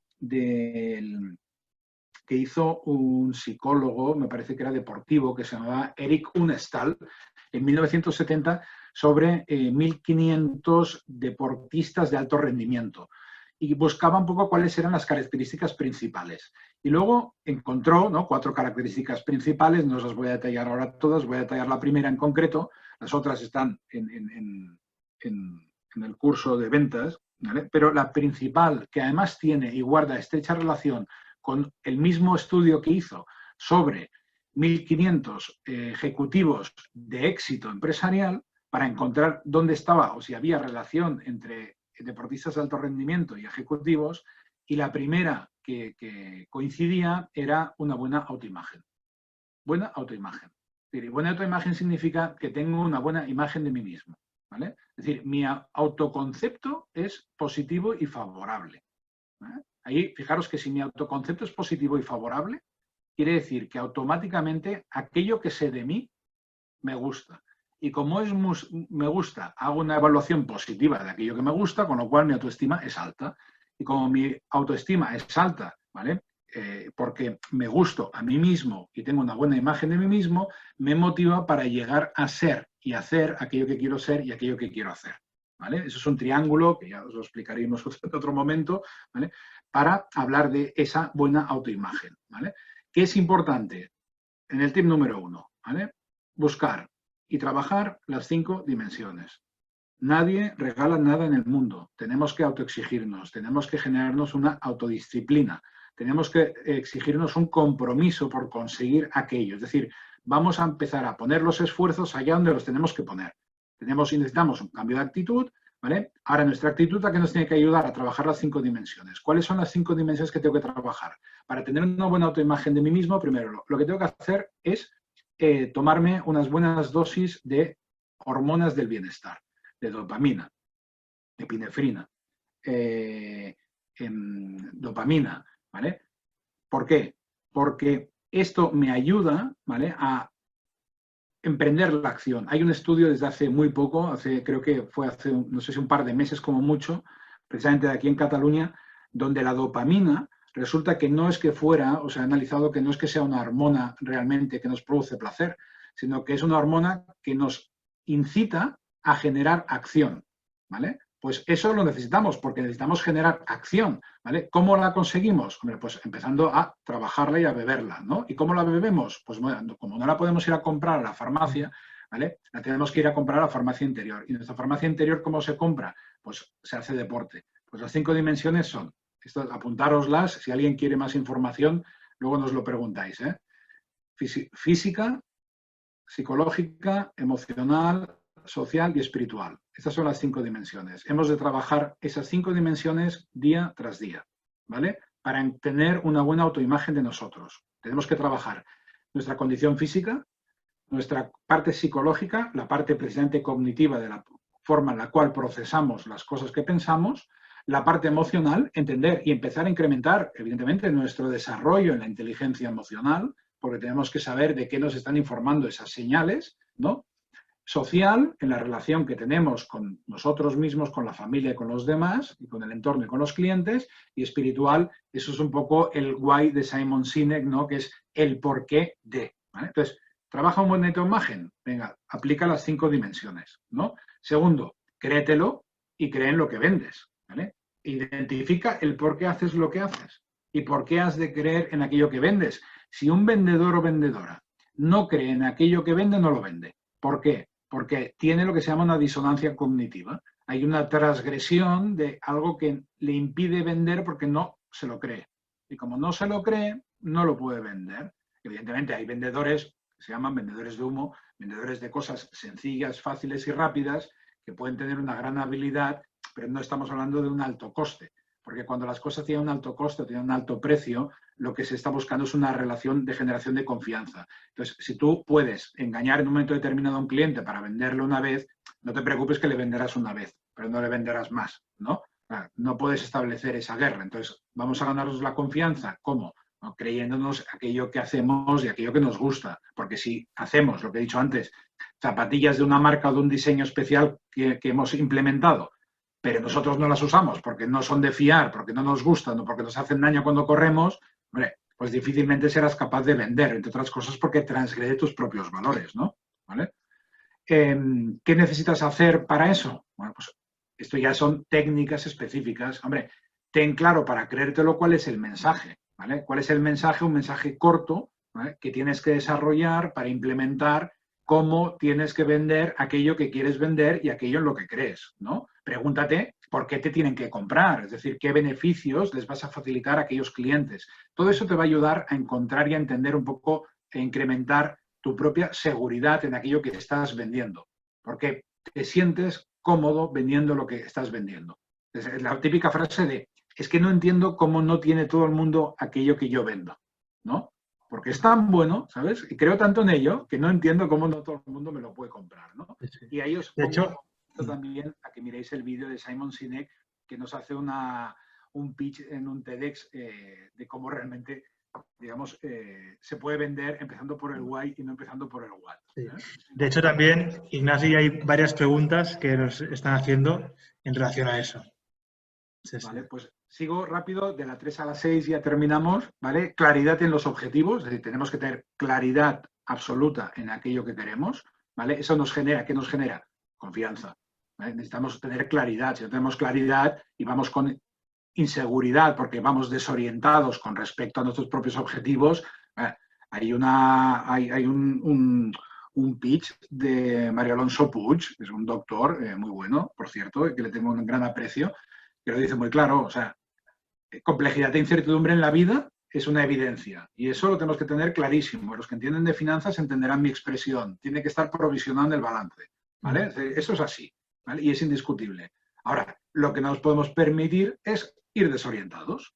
hizo un psicólogo, me parece que era deportivo, que se llamaba Eric Unestal, en 1970, sobre 1.500 deportistas de alto rendimiento. Y buscaba un poco cuáles eran las características principales. Y luego encontró, ¿no?, 4 características principales, no os las voy a detallar ahora todas, voy a detallar la primera en concreto, las otras están en el curso de ventas, ¿vale? Pero la principal, que además tiene y guarda estrecha relación con el mismo estudio que hizo sobre 1.500 ejecutivos de éxito empresarial, para encontrar dónde estaba o si había relación entre deportistas de alto rendimiento y ejecutivos, y la primera que coincidía era una buena autoimagen. Buena autoimagen. Buena autoimagen significa que tengo una buena imagen de mí mismo, ¿vale? Es decir, mi autoconcepto es positivo y favorable, ¿vale? Ahí, fijaros que si mi autoconcepto es positivo y favorable, quiere decir que automáticamente aquello que sé de mí me gusta. Y como me gusta, hago una evaluación positiva de aquello que me gusta, con lo cual mi autoestima es alta. Y como mi autoestima es alta, ¿vale? Porque me gusto a mí mismo y tengo una buena imagen de mí mismo, me motiva para llegar a ser y hacer aquello que quiero ser y aquello que quiero hacer. ¿Vale? Eso es un triángulo, que ya os lo explicaremos en otro momento, ¿vale? Para hablar de esa buena autoimagen. ¿Vale? ¿Qué es importante? En el tip número 1, ¿vale? Buscar y trabajar las 5 dimensiones. Nadie regala nada en el mundo. Tenemos que autoexigirnos, tenemos que generarnos una autodisciplina, tenemos que exigirnos un compromiso por conseguir aquello. Es decir, vamos a empezar a poner los esfuerzos allá donde los tenemos que poner. Necesitamos un cambio de actitud, ¿vale? Ahora, nuestra actitud, ¿a qué nos tiene que ayudar? A trabajar las 5 dimensiones. ¿Cuáles son las 5 dimensiones que tengo que trabajar? Para tener una buena autoimagen de mí mismo, primero, lo que tengo que hacer es tomarme unas buenas dosis de hormonas del bienestar, de dopamina, epinefrina, dopamina, ¿vale? ¿Por qué? Porque esto me ayuda, ¿vale?, a emprender la acción. Hay un estudio desde hace muy poco, creo que fue hace, no sé si un par de meses como mucho, precisamente de aquí en Cataluña, donde la dopamina resulta que no es que fuera, o sea, ha analizado que no es que sea una hormona realmente que nos produce placer, sino que es una hormona que nos incita a generar acción, ¿vale? Pues eso lo necesitamos, porque necesitamos generar acción, ¿vale? ¿Cómo la conseguimos? Hombre, pues empezando a trabajarla y a beberla, ¿no? ¿Y cómo la bebemos? Pues bueno, como no la podemos ir a comprar a la farmacia, ¿vale? La tenemos que ir a comprar a la farmacia interior. ¿Y nuestra farmacia interior cómo se compra? Pues se hace deporte. Pues las 5 dimensiones son, apuntároslas, si alguien quiere más información, luego nos lo preguntáis, ¿eh? Física, psicológica, emocional, social y espiritual. Estas son las 5 dimensiones. Hemos de trabajar esas 5 dimensiones día tras día, ¿vale? Para tener una buena autoimagen de nosotros. Tenemos que trabajar nuestra condición física, nuestra parte psicológica, la parte precisamente cognitiva de la forma en la cual procesamos las cosas que pensamos, la parte emocional, entender y empezar a incrementar, evidentemente, nuestro desarrollo en la inteligencia emocional, porque tenemos que saber de qué nos están informando esas señales, ¿no? Social, en la relación que tenemos con nosotros mismos, con la familia y con los demás, y con el entorno y con los clientes, y espiritual, eso es un poco el why de Simon Sinek, ¿no? Que es el porqué de, ¿vale? Entonces, trabaja un buen imagen, venga, aplica las 5 dimensiones, ¿no? Segundo, créetelo y cree en lo que vendes, ¿vale? Identifica el por qué haces lo que haces y por qué has de creer en aquello que vendes. Si un vendedor o vendedora no cree en aquello que vende, no lo vende. ¿Por qué? Porque tiene lo que se llama una disonancia cognitiva. Hay una transgresión de algo que le impide vender porque no se lo cree. Y como no se lo cree, no lo puede vender. Evidentemente hay vendedores que se llaman vendedores de humo, vendedores de cosas sencillas, fáciles y rápidas, que pueden tener una gran habilidad, pero no estamos hablando de un alto coste. Porque cuando las cosas tienen un alto coste, tienen un alto precio, lo que se está buscando es una relación de generación de confianza. Entonces, si tú puedes engañar en un momento determinado a un cliente para venderle una vez, no te preocupes que le venderás una vez, pero no le venderás más, ¿no? No puedes establecer esa guerra. Entonces, vamos a ganarnos la confianza. ¿Cómo? ¿No? Creyéndonos aquello que hacemos y aquello que nos gusta. Porque si hacemos, lo que he dicho antes, zapatillas de una marca o de un diseño especial que hemos implementado, pero nosotros no las usamos porque no son de fiar, porque no nos gustan o porque nos hacen daño cuando corremos, hombre, pues difícilmente serás capaz de vender, entre otras cosas porque transgrede tus propios valores, ¿no? ¿Vale? ¿Qué necesitas hacer para eso? Bueno, pues esto ya son técnicas específicas. Hombre, ten claro para creértelo cuál es el mensaje, ¿vale? ¿Cuál es el mensaje? Un mensaje corto, ¿vale?, que tienes que desarrollar para implementar cómo tienes que vender aquello que quieres vender y aquello en lo que crees, ¿no? Pregúntate por qué te tienen que comprar, es decir, qué beneficios les vas a facilitar a aquellos clientes. Todo eso te va a ayudar a encontrar y a entender un poco e incrementar tu propia seguridad en aquello que estás vendiendo, porque te sientes cómodo vendiendo lo que estás vendiendo. Es la típica frase de, es que no entiendo cómo no tiene todo el mundo aquello que yo vendo, ¿no? Porque es tan bueno, ¿sabes? Y creo tanto en ello que no entiendo cómo no todo el mundo me lo puede comprar, ¿no? Sí. Y ahí os De hecho, pongo también a que miréis el vídeo de Simon Sinek, que nos hace un pitch en un TEDx de cómo realmente digamos, se puede vender empezando por el why y no empezando por el what. Sí. De hecho, también, Ignacio, hay varias preguntas que nos están haciendo en relación a eso. Sí, Vale, sí. pues sigo rápido, de la 3 a la 6 ya terminamos, ¿vale? Claridad en los objetivos, es decir, tenemos que tener claridad absoluta en aquello que queremos, ¿vale? Eso nos genera, ¿qué nos genera? Confianza, ¿vale? Necesitamos tener claridad, si no tenemos claridad y vamos con inseguridad porque vamos desorientados con respecto a nuestros propios objetivos, hay un pitch de Mario Alonso Puig, que es un doctor muy bueno, por cierto, que le tengo un gran aprecio, que lo dice muy claro, o sea, complejidad e incertidumbre en la vida es una evidencia y eso lo tenemos que tener clarísimo. Los que entienden de finanzas entenderán mi expresión. Tiene que estar provisionado en el balance, ¿vale? Eso es así, ¿vale? Y es indiscutible. Ahora, lo que no nos podemos permitir es ir desorientados,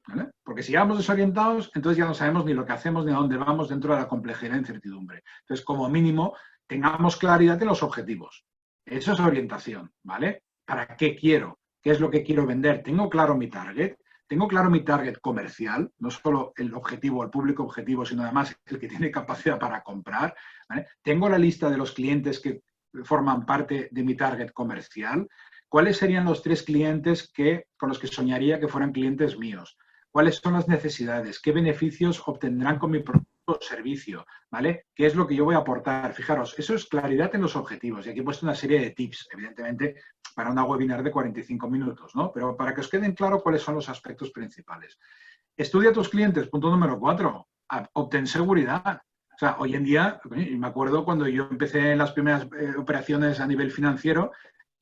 ¿vale? Porque si vamos desorientados, entonces ya no sabemos ni lo que hacemos ni a dónde vamos dentro de la complejidad e incertidumbre. Entonces, como mínimo, tengamos claridad en los objetivos. Eso es orientación, ¿vale? ¿Para qué quiero? ¿Qué es lo que quiero vender? ¿Tengo claro mi target? ¿Tengo claro mi target comercial? No solo el objetivo, el público objetivo, sino además el que tiene capacidad para comprar, ¿vale? ¿Tengo la lista de los clientes que forman parte de mi target comercial? ¿Cuáles serían los 3 clientes con los que soñaría que fueran clientes míos? ¿Cuáles son las necesidades? ¿Qué beneficios obtendrán con mi producto o servicio? ¿Vale? ¿Qué es lo que yo voy a aportar? Fijaros, eso es claridad en los objetivos. Y aquí he puesto una serie de tips, evidentemente, para una webinar de 45 minutos, ¿no? Pero para que os queden claro cuáles son los aspectos principales. Estudia a tus clientes, punto número 4. Obtén seguridad. O sea, hoy en día, me acuerdo cuando yo empecé en las primeras operaciones a nivel financiero,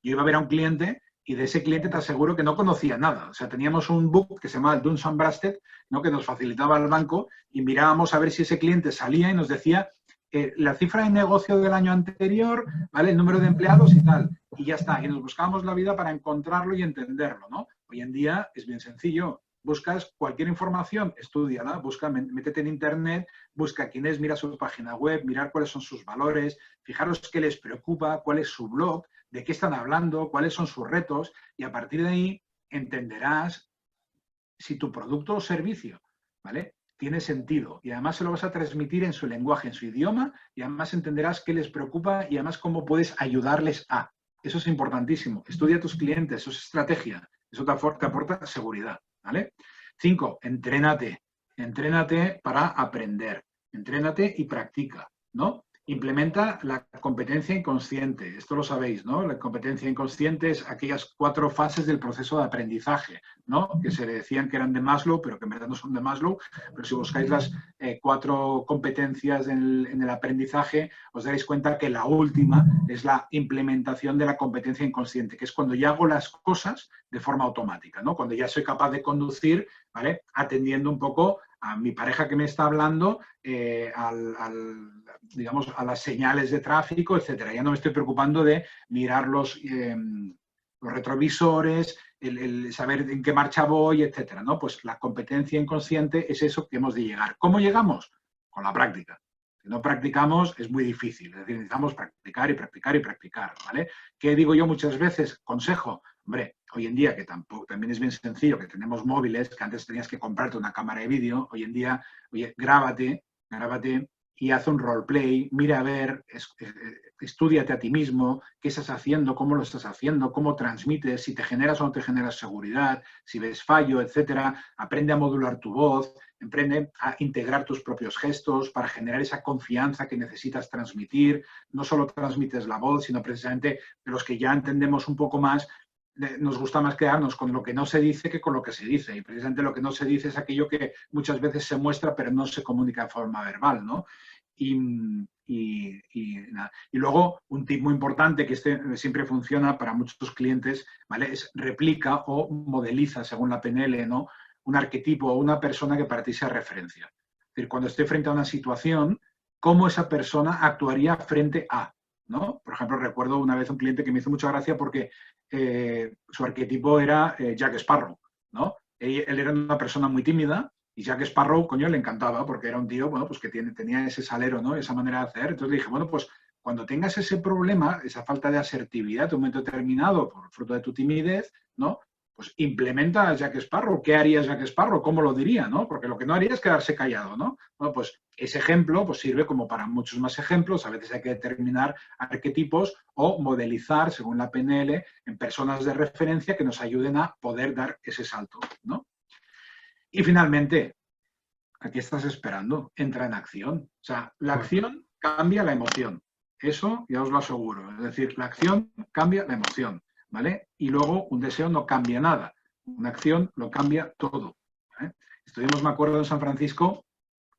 yo iba a ver a un cliente y de ese cliente te aseguro que no conocía nada. O sea, teníamos un book que se llamaba Duns & Bradstreet, ¿no? Que nos facilitaba el banco y mirábamos a ver si ese cliente salía y nos decía la cifra de negocio del año anterior, ¿vale? El número de empleados y tal. Y ya está. Y nos buscábamos la vida para encontrarlo y entenderlo, ¿no? Hoy en día es bien sencillo. Buscas cualquier información, estúdiala, busca, métete en internet, busca quién es, mira su página web, mirar cuáles son sus valores, fijaros qué les preocupa, cuál es su blog, de qué están hablando, cuáles son sus retos y a partir de ahí entenderás si tu producto o servicio, ¿vale? Tiene sentido y además se lo vas a transmitir en su lenguaje, en su idioma y además entenderás qué les preocupa y además cómo puedes ayudarles a. Eso es importantísimo. Estudia a tus clientes, eso es estrategia, eso te aporta seguridad, ¿vale? 5, entrénate. Entrénate para aprender. Entrénate y practica, ¿no? Implementa la competencia inconsciente. Esto lo sabéis, ¿no? La competencia inconsciente es aquellas 4 fases del proceso de aprendizaje, ¿no? Que se decían que eran de Maslow, pero que en verdad no son de Maslow. Pero si buscáis las 4 competencias en el aprendizaje, os daréis cuenta que la última es la implementación de la competencia inconsciente, que es cuando ya hago las cosas de forma automática, ¿no? Cuando ya soy capaz de conducir, ¿vale? Atendiendo un poco a mi pareja que me está hablando, digamos, a las señales de tráfico, etcétera. Ya no me estoy preocupando de mirar los retrovisores, el saber en qué marcha voy, etcétera, ¿no? Pues la competencia inconsciente es eso que hemos de llegar. ¿Cómo llegamos? Con la práctica. Si no practicamos, es muy difícil. Es decir, necesitamos practicar y practicar y practicar, ¿vale? ¿Qué digo yo muchas veces? Consejo. Hombre, hoy en día, que también es bien sencillo, que tenemos móviles, que antes tenías que comprarte una cámara de vídeo, hoy en día, oye, grábate y haz un roleplay, mira a ver, estúdiate a ti mismo, qué estás haciendo, cómo lo estás haciendo, cómo transmites, si te generas o no te generas seguridad, si ves fallo, etcétera. Aprende a modular tu voz, aprende a integrar tus propios gestos para generar esa confianza que necesitas transmitir. No solo transmites la voz, sino precisamente de los que ya entendemos un poco más, nos gusta más quedarnos con lo que no se dice que con lo que se dice. Y precisamente lo que no se dice es aquello que muchas veces se muestra pero no se comunica de forma verbal, ¿no? Y luego, un tip muy importante que siempre funciona para muchos clientes, ¿vale? Es replica o modeliza, según la PNL, ¿no? Un arquetipo o una persona que para ti sea referencia. Es decir, cuando estoy frente a una situación, ¿cómo esa persona actuaría frente a? ¿No? Por ejemplo, recuerdo una vez un cliente que me hizo mucha gracia porque su arquetipo era Jack Sparrow, ¿no? Él era una persona muy tímida y Jack Sparrow, coño, le encantaba porque era un tío, bueno, pues que tenía ese salero, ¿no? Esa manera de hacer. Entonces le dije, bueno, pues cuando tengas ese problema, esa falta de asertividad en un momento determinado por fruto de tu timidez, ¿no? Pues implementa a Jack Sparrow. ¿Qué haría Jack Sparrow? ¿Cómo lo diría? ¿No? Porque lo que no haría es quedarse callado, ¿no? Bueno, pues ese ejemplo pues sirve como para muchos más ejemplos. A veces hay que determinar arquetipos o modelizar, según la PNL, en personas de referencia que nos ayuden a poder dar ese salto, ¿no? Y finalmente, ¿a qué estás esperando? Entra en acción. O sea, la acción cambia la emoción. Eso ya os lo aseguro. Es decir, la acción cambia la emoción. ¿Vale? Y luego un deseo no cambia nada. Una acción lo cambia todo. ¿Vale? Estuvimos, me acuerdo, en San Francisco.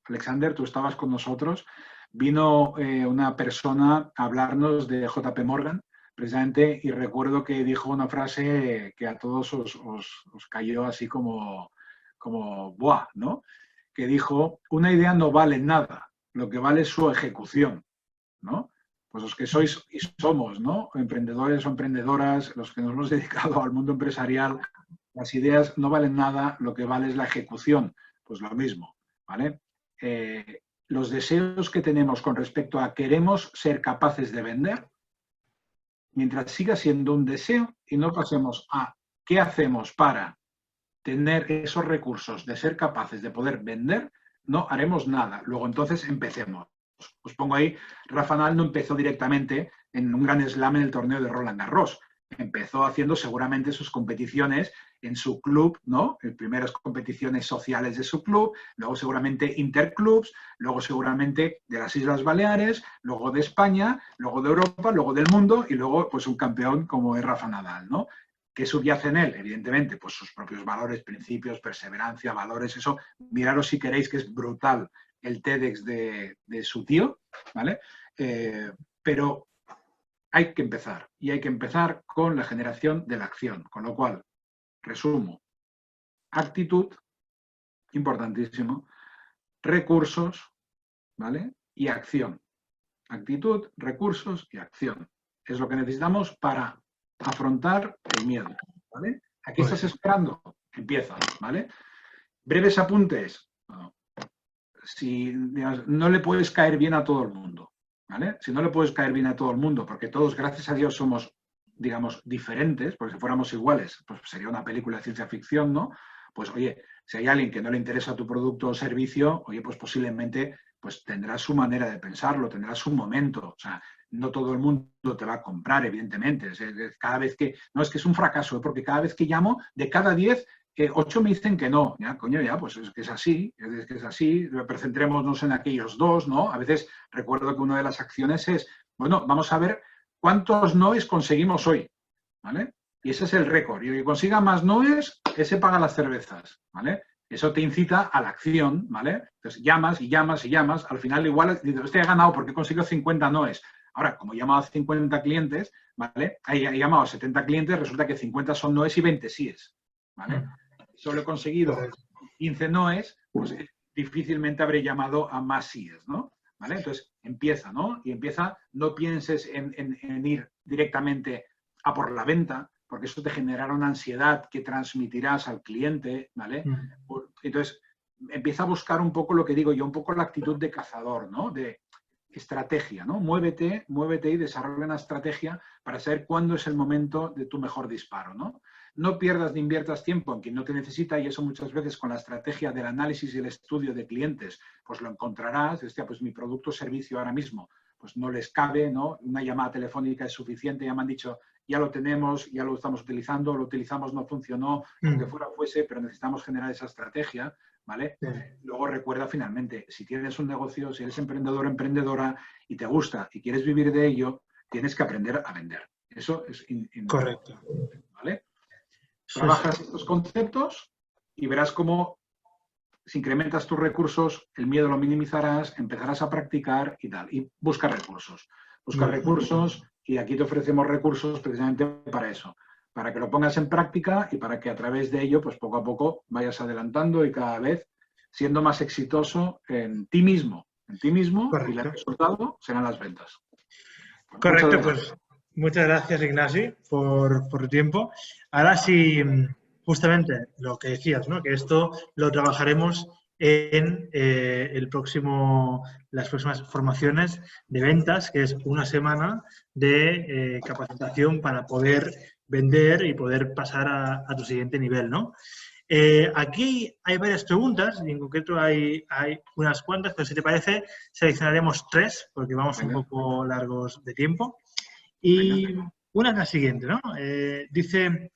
Alexander, tú estabas con nosotros. Vino una persona a hablarnos de JP Morgan, precisamente, y recuerdo que dijo una frase que a todos os cayó así como ¡buah! ¿No? Que dijo, una idea no vale nada, lo que vale es su ejecución, ¿no? Pues los que sois y somos, ¿no? Emprendedores o emprendedoras, los que nos hemos dedicado al mundo empresarial, las ideas no valen nada, lo que vale es la ejecución. Pues lo mismo, ¿vale? Los deseos que tenemos con respecto a queremos ser capaces de vender, mientras siga siendo un deseo y no pasemos a qué hacemos para tener esos recursos de ser capaces de poder vender, no haremos nada. Luego entonces empecemos. Os pongo ahí, Rafa Nadal no empezó directamente en un gran slam en el torneo de Roland Garros. Empezó haciendo seguramente sus competiciones en su club, ¿no? Primeras competiciones sociales de su club, luego seguramente interclubs, luego seguramente de las Islas Baleares, luego de España, luego de Europa, luego del mundo y luego pues un campeón como es Rafa Nadal, ¿no? ¿Qué subyace en él? Evidentemente, pues sus propios valores, principios, perseverancia, valores, eso, miraros si queréis que es brutal el TEDx de su tío, ¿vale? Pero hay que empezar, y hay que empezar con la generación de la acción, con lo cual, resumo, actitud, importantísimo, recursos, ¿vale? Y acción. Actitud, recursos y acción. Es lo que necesitamos para afrontar el miedo, ¿vale? ¿A qué estás esperando? Empieza, ¿vale? Breves apuntes. Bueno, si digamos, no le puedes caer bien a todo el mundo, ¿vale? Si no le puedes caer bien a todo el mundo, porque todos, gracias a Dios, somos, digamos, diferentes, porque si fuéramos iguales, pues sería una película de ciencia ficción, ¿no? Pues, oye, si hay alguien que no le interesa tu producto o servicio, oye, pues posiblemente pues tendrá su manera de pensarlo, tendrá su momento. O sea, no todo el mundo te va a comprar, evidentemente. Cada vez que, no, es que es un fracaso, porque cada vez que llamo, de cada 10, 8 me dicen que no. Ya, coño, ya, pues es que es así, pero centrémonos en aquellos dos, ¿no? A veces recuerdo que una de las acciones es, bueno, vamos a ver cuántos noes conseguimos hoy, ¿vale? Y ese es el récord. Y el que consiga más noes, ese paga las cervezas, ¿vale? Eso te incita a la acción, ¿vale? Entonces llamas y llamas y llamas. Al final igual dices, este he ganado porque he conseguido 50 noes. Ahora, como he llamado a 50 clientes, ¿vale? He llamado a 70 clientes, resulta que 50 son noes y 20 síes, ¿vale? Solo he conseguido 15 noes, pues difícilmente habré llamado a más síes, ¿no? ¿Vale? Entonces, empieza, ¿no? Y empieza, no pienses en ir directamente a por la venta, porque eso te generará una ansiedad que transmitirás al cliente, ¿vale? Entonces, empieza a buscar un poco lo que digo yo, un poco la actitud de cazador, ¿no? De estrategia, ¿no? Muévete y desarrolla una estrategia para saber cuándo es el momento de tu mejor disparo, ¿no? No pierdas ni inviertas tiempo en quien no te necesita y eso muchas veces con la estrategia del análisis y el estudio de clientes, pues lo encontrarás, pues mi producto o servicio ahora mismo, pues no les cabe, ¿no? Una llamada telefónica es suficiente, ya me han dicho, ya lo tenemos, ya lo estamos utilizando, lo utilizamos, no funcionó, lo que fuera fuese, pero necesitamos generar esa estrategia, ¿vale? Luego recuerda finalmente, si tienes un negocio, si eres emprendedor o emprendedora y te gusta y quieres vivir de ello, tienes que aprender a vender. Eso es correcto. ¿Vale? Trabajas estos conceptos y verás cómo si incrementas tus recursos, el miedo lo minimizarás, empezarás a practicar y tal. Y busca recursos. Busca recursos y aquí te ofrecemos recursos precisamente para eso. Para que lo pongas en práctica y para que a través de ello, pues poco a poco vayas adelantando y cada vez siendo más exitoso en ti mismo. En ti mismo. Correcto. Y el resultado serán las ventas. Pues correcto, pues muchas gracias, Ignasi, por tu tiempo. Ahora sí, justamente lo que decías, ¿no? Que esto lo trabajaremos en las próximas formaciones de ventas, que es una semana de capacitación para poder vender y poder pasar a tu siguiente nivel, ¿no? Aquí hay varias preguntas, y en concreto hay unas cuantas, pero si te parece, seleccionaremos 3, porque vamos un poco largos de tiempo. Y una es la siguiente, ¿no? Dice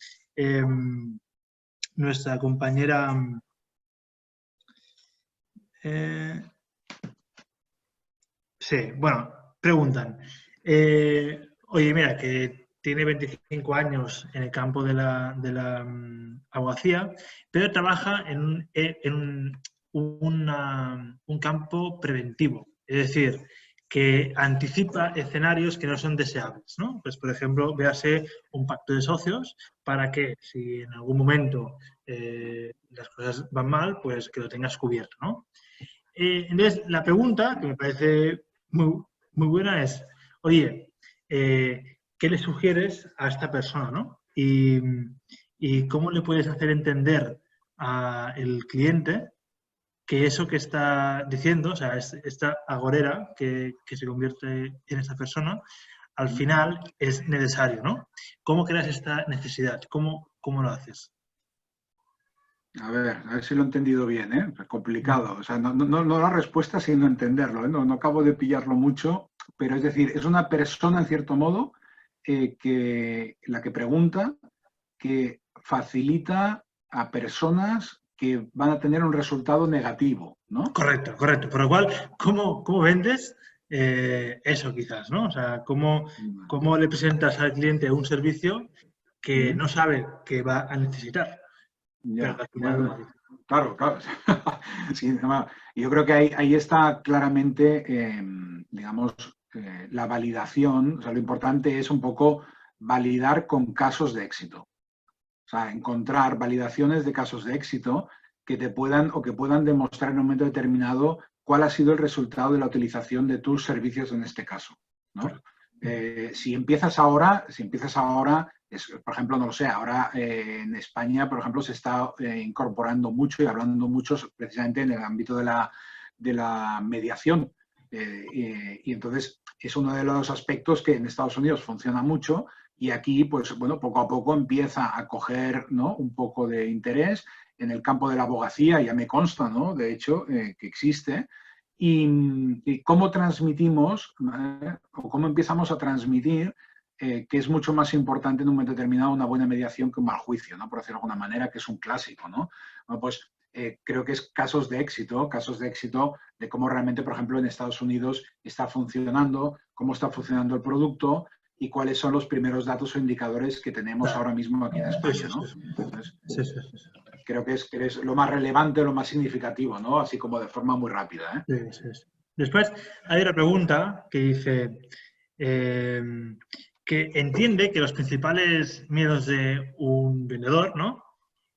nuestra compañera... sí, bueno, preguntan. Oye, mira, que tiene 25 años en el campo de la abogacía, pero trabaja en un campo preventivo. Es decir, que anticipa escenarios que no son deseables, ¿no? Pues, por ejemplo, véase un pacto de socios para que si en algún momento las cosas van mal, pues que lo tengas cubierto, ¿no? Entonces, la pregunta, que me parece muy, muy buena, es, oye, ¿qué le sugieres a esta persona, ¿no? Y cómo le puedes hacer entender al cliente que eso que está diciendo, o sea, esta agorera que se convierte en esta persona, al final es necesario, ¿no? ¿Cómo creas esta necesidad? ¿Cómo lo haces? A ver si lo he entendido bien, ¿eh? Es complicado. O sea, no la respuesta, sino entenderlo, ¿eh? No acabo de pillarlo mucho, pero es decir, es una persona, en cierto modo, que la que pregunta, que facilita a personas que van a tener un resultado negativo, ¿no? Correcto, correcto. Por lo cual, ¿cómo vendes eso quizás, ¿no? O sea, ¿cómo le presentas al cliente un servicio que no sabe que va a necesitar? Pero Ya, que al final lo bueno, necesita. claro. Sí, yo creo que ahí está claramente, digamos, la validación. O sea, lo importante es un poco validar con casos de éxito. O sea, encontrar validaciones de casos de éxito que te puedan o que puedan demostrar en un momento determinado cuál ha sido el resultado de la utilización de tus servicios en este caso, ¿no? Si empiezas ahora, por ejemplo, no lo sé, ahora en España, por ejemplo, se está incorporando mucho y hablando mucho precisamente en el ámbito de la mediación. Y entonces es uno de los aspectos que en Estados Unidos funciona mucho y aquí, pues bueno, poco a poco empieza a coger, ¿no?, un poco de interés. En el campo de la abogacía ya me consta, ¿no?, de hecho, que existe. Y cómo transmitimos o cómo empezamos a transmitir que es mucho más importante en un momento determinado una buena mediación que un mal juicio, ¿no?, por decirlo de alguna manera, que es un clásico, ¿no? Bueno, pues creo que es casos de éxito de cómo realmente, por ejemplo, en Estados Unidos está funcionando, cómo está funcionando el producto y cuáles son los primeros datos o indicadores que tenemos ahora mismo aquí en España, ¿no? Entonces, creo que es lo más relevante, lo más significativo, ¿no? Así como de forma muy rápida, ¿eh? Sí. Después hay otra pregunta que dice que entiende que los principales miedos de un vendedor, ¿no?,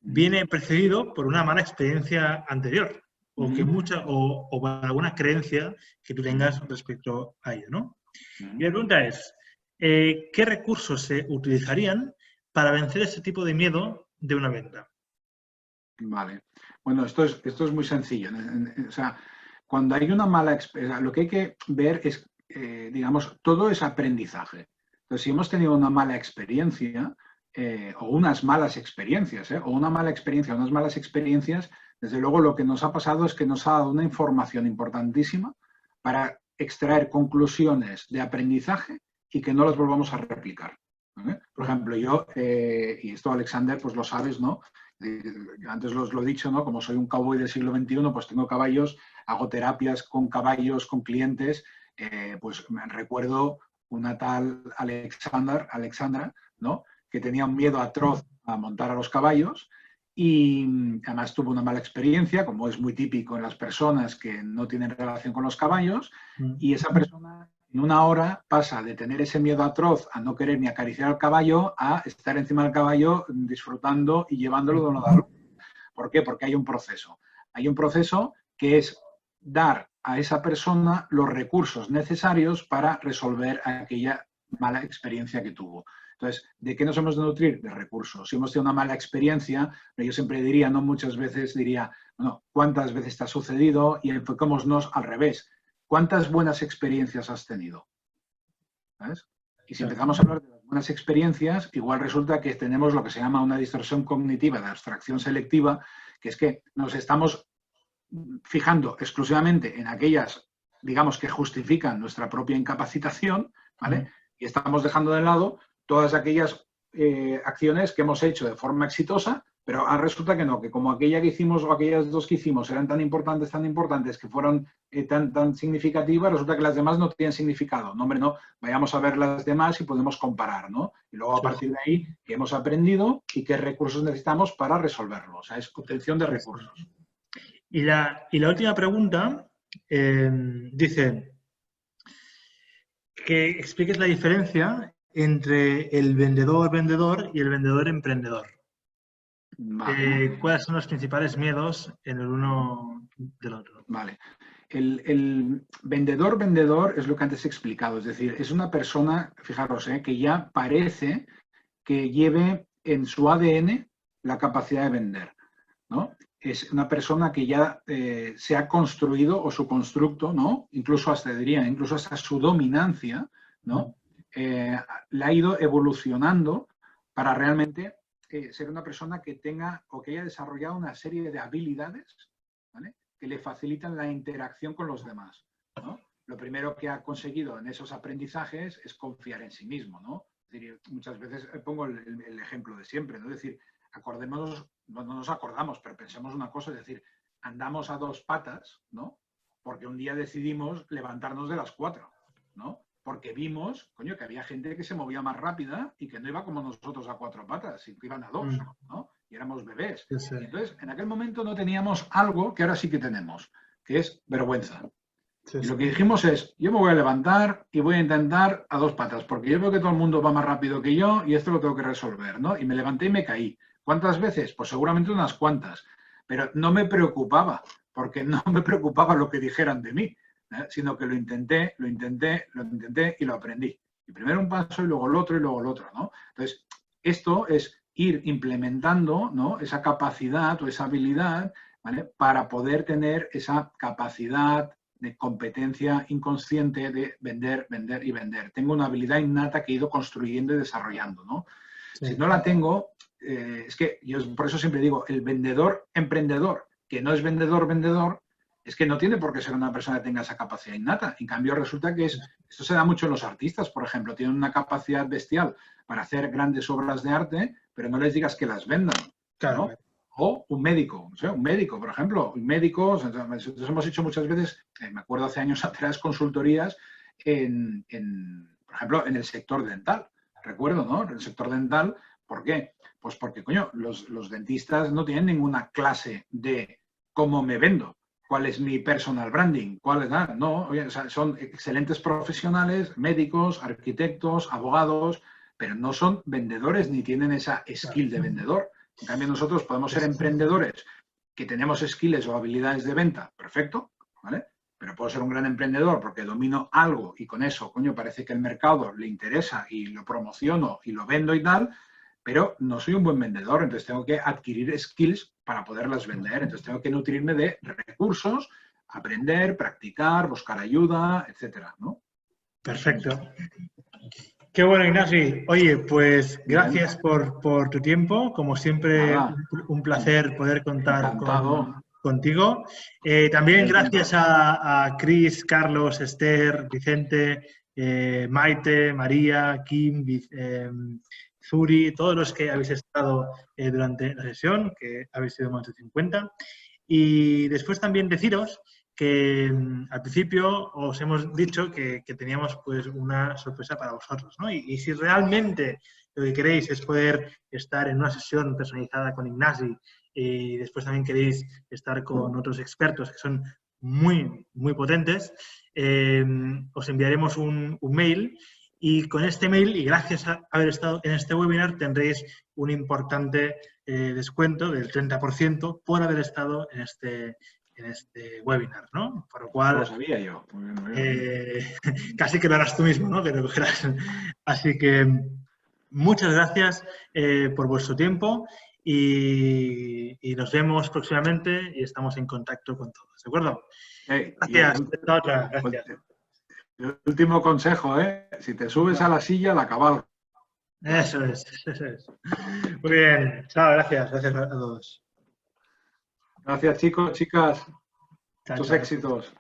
viene precedido por una mala experiencia anterior o que o por alguna creencia que tú tengas respecto a ello, ¿no? Y la pregunta es, ¿qué recursos se utilizarían para vencer ese tipo de miedo de una venta? Vale. Bueno, esto es muy sencillo. O sea, cuando hay una mala experiencia, lo que hay que ver es, digamos, todo es aprendizaje. Entonces, si hemos tenido una mala experiencia o unas malas experiencias, o una mala experiencia o unas malas experiencias, desde luego lo que nos ha pasado es que nos ha dado una información importantísima para extraer conclusiones de aprendizaje y que no las volvamos a replicar. ¿Vale? Por ejemplo, yo, y esto Alexander, pues lo sabes, ¿no? Antes lo he dicho, ¿no? Como soy un cowboy del siglo XXI, pues tengo caballos, hago terapias con caballos, con clientes. Pues me recuerdo una tal Alexandra, ¿no?, que tenía un miedo atroz a montar a los caballos y además tuvo una mala experiencia, como es muy típico en las personas que no tienen relación con los caballos, y esa persona en una hora pasa de tener ese miedo atroz a no querer ni acariciar al caballo a estar encima del caballo disfrutando y llevándolo de un lado a otro. ¿Por qué? Porque hay un proceso. Hay un proceso que es dar a esa persona los recursos necesarios para resolver aquella mala experiencia que tuvo. Entonces, ¿de qué nos hemos de nutrir? De recursos. Si hemos tenido una mala experiencia, yo siempre diría, no muchas veces, diría, bueno, ¿cuántas veces te ha sucedido? Y enfocémonos al revés. ¿Cuántas buenas experiencias has tenido? ¿Sabes? Y si empezamos a hablar de las buenas experiencias, igual resulta que tenemos lo que se llama una distorsión cognitiva de abstracción selectiva, que es que nos estamos fijando exclusivamente en aquellas, digamos, que justifican nuestra propia incapacitación, ¿vale? Y estamos dejando de lado todas aquellas acciones que hemos hecho de forma exitosa, pero resulta que no, que como aquella que hicimos o aquellas dos que hicimos eran tan importantes, que fueron tan significativas, resulta que las demás no tienen significado. No, hombre, no, vayamos a ver las demás y podemos comparar, ¿no? Y luego a partir de ahí, ¿qué hemos aprendido y qué recursos necesitamos para resolverlo? O sea, es obtención de recursos. Y la última pregunta dice que expliques la diferencia entre el vendedor y el vendedor emprendedor. Vale. ¿Cuáles son los principales miedos en el uno del otro? Vale. El vendedor es lo que antes he explicado, es decir, es una persona, fijaros, que ya parece que lleve en su ADN la capacidad de vender, ¿no? Es una persona que ya se ha construido, o su constructo, ¿no? Incluso hasta su dominancia, ¿no? La ha ido evolucionando para realmente ser una persona que tenga o que haya desarrollado una serie de habilidades, ¿vale?, que le facilitan la interacción con los demás, ¿no? Lo primero que ha conseguido en esos aprendizajes es confiar en sí mismo, ¿no? Es decir, muchas veces pongo el ejemplo de siempre, ¿no? Es decir, acordémonos, no nos acordamos, pero pensemos una cosa, es decir, andamos a dos patas, ¿no? Porque un día decidimos levantarnos de las 4, ¿no? Porque vimos, coño, que había gente que se movía más rápida y que no iba como nosotros a 4 patas, sino que iban a 2, ¿no? Y éramos bebés. Sí, sí. Y entonces, en aquel momento no teníamos algo que ahora sí que tenemos, que es vergüenza. Sí, y lo que dijimos es, yo me voy a levantar y voy a intentar a 2 patas, porque yo veo que todo el mundo va más rápido que yo y esto lo tengo que resolver, ¿no? Y me levanté y me caí. ¿Cuántas veces? Pues seguramente unas cuantas. Pero no me preocupaba, porque no me preocupaba lo que dijeran de mí, sino que lo intenté y lo aprendí. Y primero un paso y luego el otro y luego el otro, ¿no? Entonces, esto es ir implementando, ¿no?, esa capacidad o esa habilidad, ¿vale?, para poder tener esa capacidad de competencia inconsciente de vender, vender y vender. Tengo una habilidad innata que he ido construyendo y desarrollando, ¿no? Sí. Si no la tengo, es que yo por eso siempre digo, el vendedor emprendedor, que no es vendedor vendedor, es que no tiene por qué ser una persona que tenga esa capacidad innata. En cambio, resulta que esto se da mucho en los artistas, por ejemplo, tienen una capacidad bestial para hacer grandes obras de arte, pero no les digas que las vendan, ¿no? Claro. O un médico, por ejemplo, médicos, nosotros hemos hecho muchas veces, me acuerdo hace años atrás, consultorías por ejemplo, en el sector dental. Recuerdo, ¿no? En el sector dental, ¿por qué? Pues porque, coño, los dentistas no tienen ninguna clase de cómo me vendo, cuál es mi personal branding, cuál es nada. No, o sea, son excelentes profesionales, médicos, arquitectos, abogados, pero no son vendedores ni tienen esa skill de vendedor. En cambio, nosotros podemos ser emprendedores que tenemos skills o habilidades de venta, perfecto, ¿vale? Pero puedo ser un gran emprendedor porque domino algo y con eso, coño, parece que el mercado le interesa y lo promociono y lo vendo y tal, pero no soy un buen vendedor, entonces tengo que adquirir skills para poderlas vender. Entonces tengo que nutrirme de recursos, aprender, practicar, buscar ayuda, etcétera, ¿no? Perfecto. Qué bueno, Ignasi. Oye, pues gracias por tu tiempo. Como siempre, un placer poder contar contigo. También gracias a Cris, Carlos, Esther, Vicente, Maite, María, Kim, Zuri, todos los que habéis estado durante la sesión, que habéis sido más de 50. Y después también deciros que al principio os hemos dicho que teníamos pues una sorpresa para vosotros, ¿no? Y si realmente lo que queréis es poder estar en una sesión personalizada con Ignasi y después también queréis estar con otros expertos que son muy, muy potentes, os enviaremos un mail y con este mail, y gracias a haber estado en este webinar, tendréis un importante descuento del 30% por haber estado en este webinar, ¿no? Por lo cual... Lo sabía yo. Muy bien. Casi que lo harás tú mismo, ¿no? Que lo cogerás. Así que muchas gracias por vuestro tiempo y nos vemos próximamente y estamos en contacto con todos, ¿de acuerdo? Gracias. El último consejo, si te subes a la silla, la cabalgas. Eso es, eso es. Muy bien. Chao, gracias. Gracias a todos. Gracias, chicos, chicas. Chao, Muchos chao. éxitos.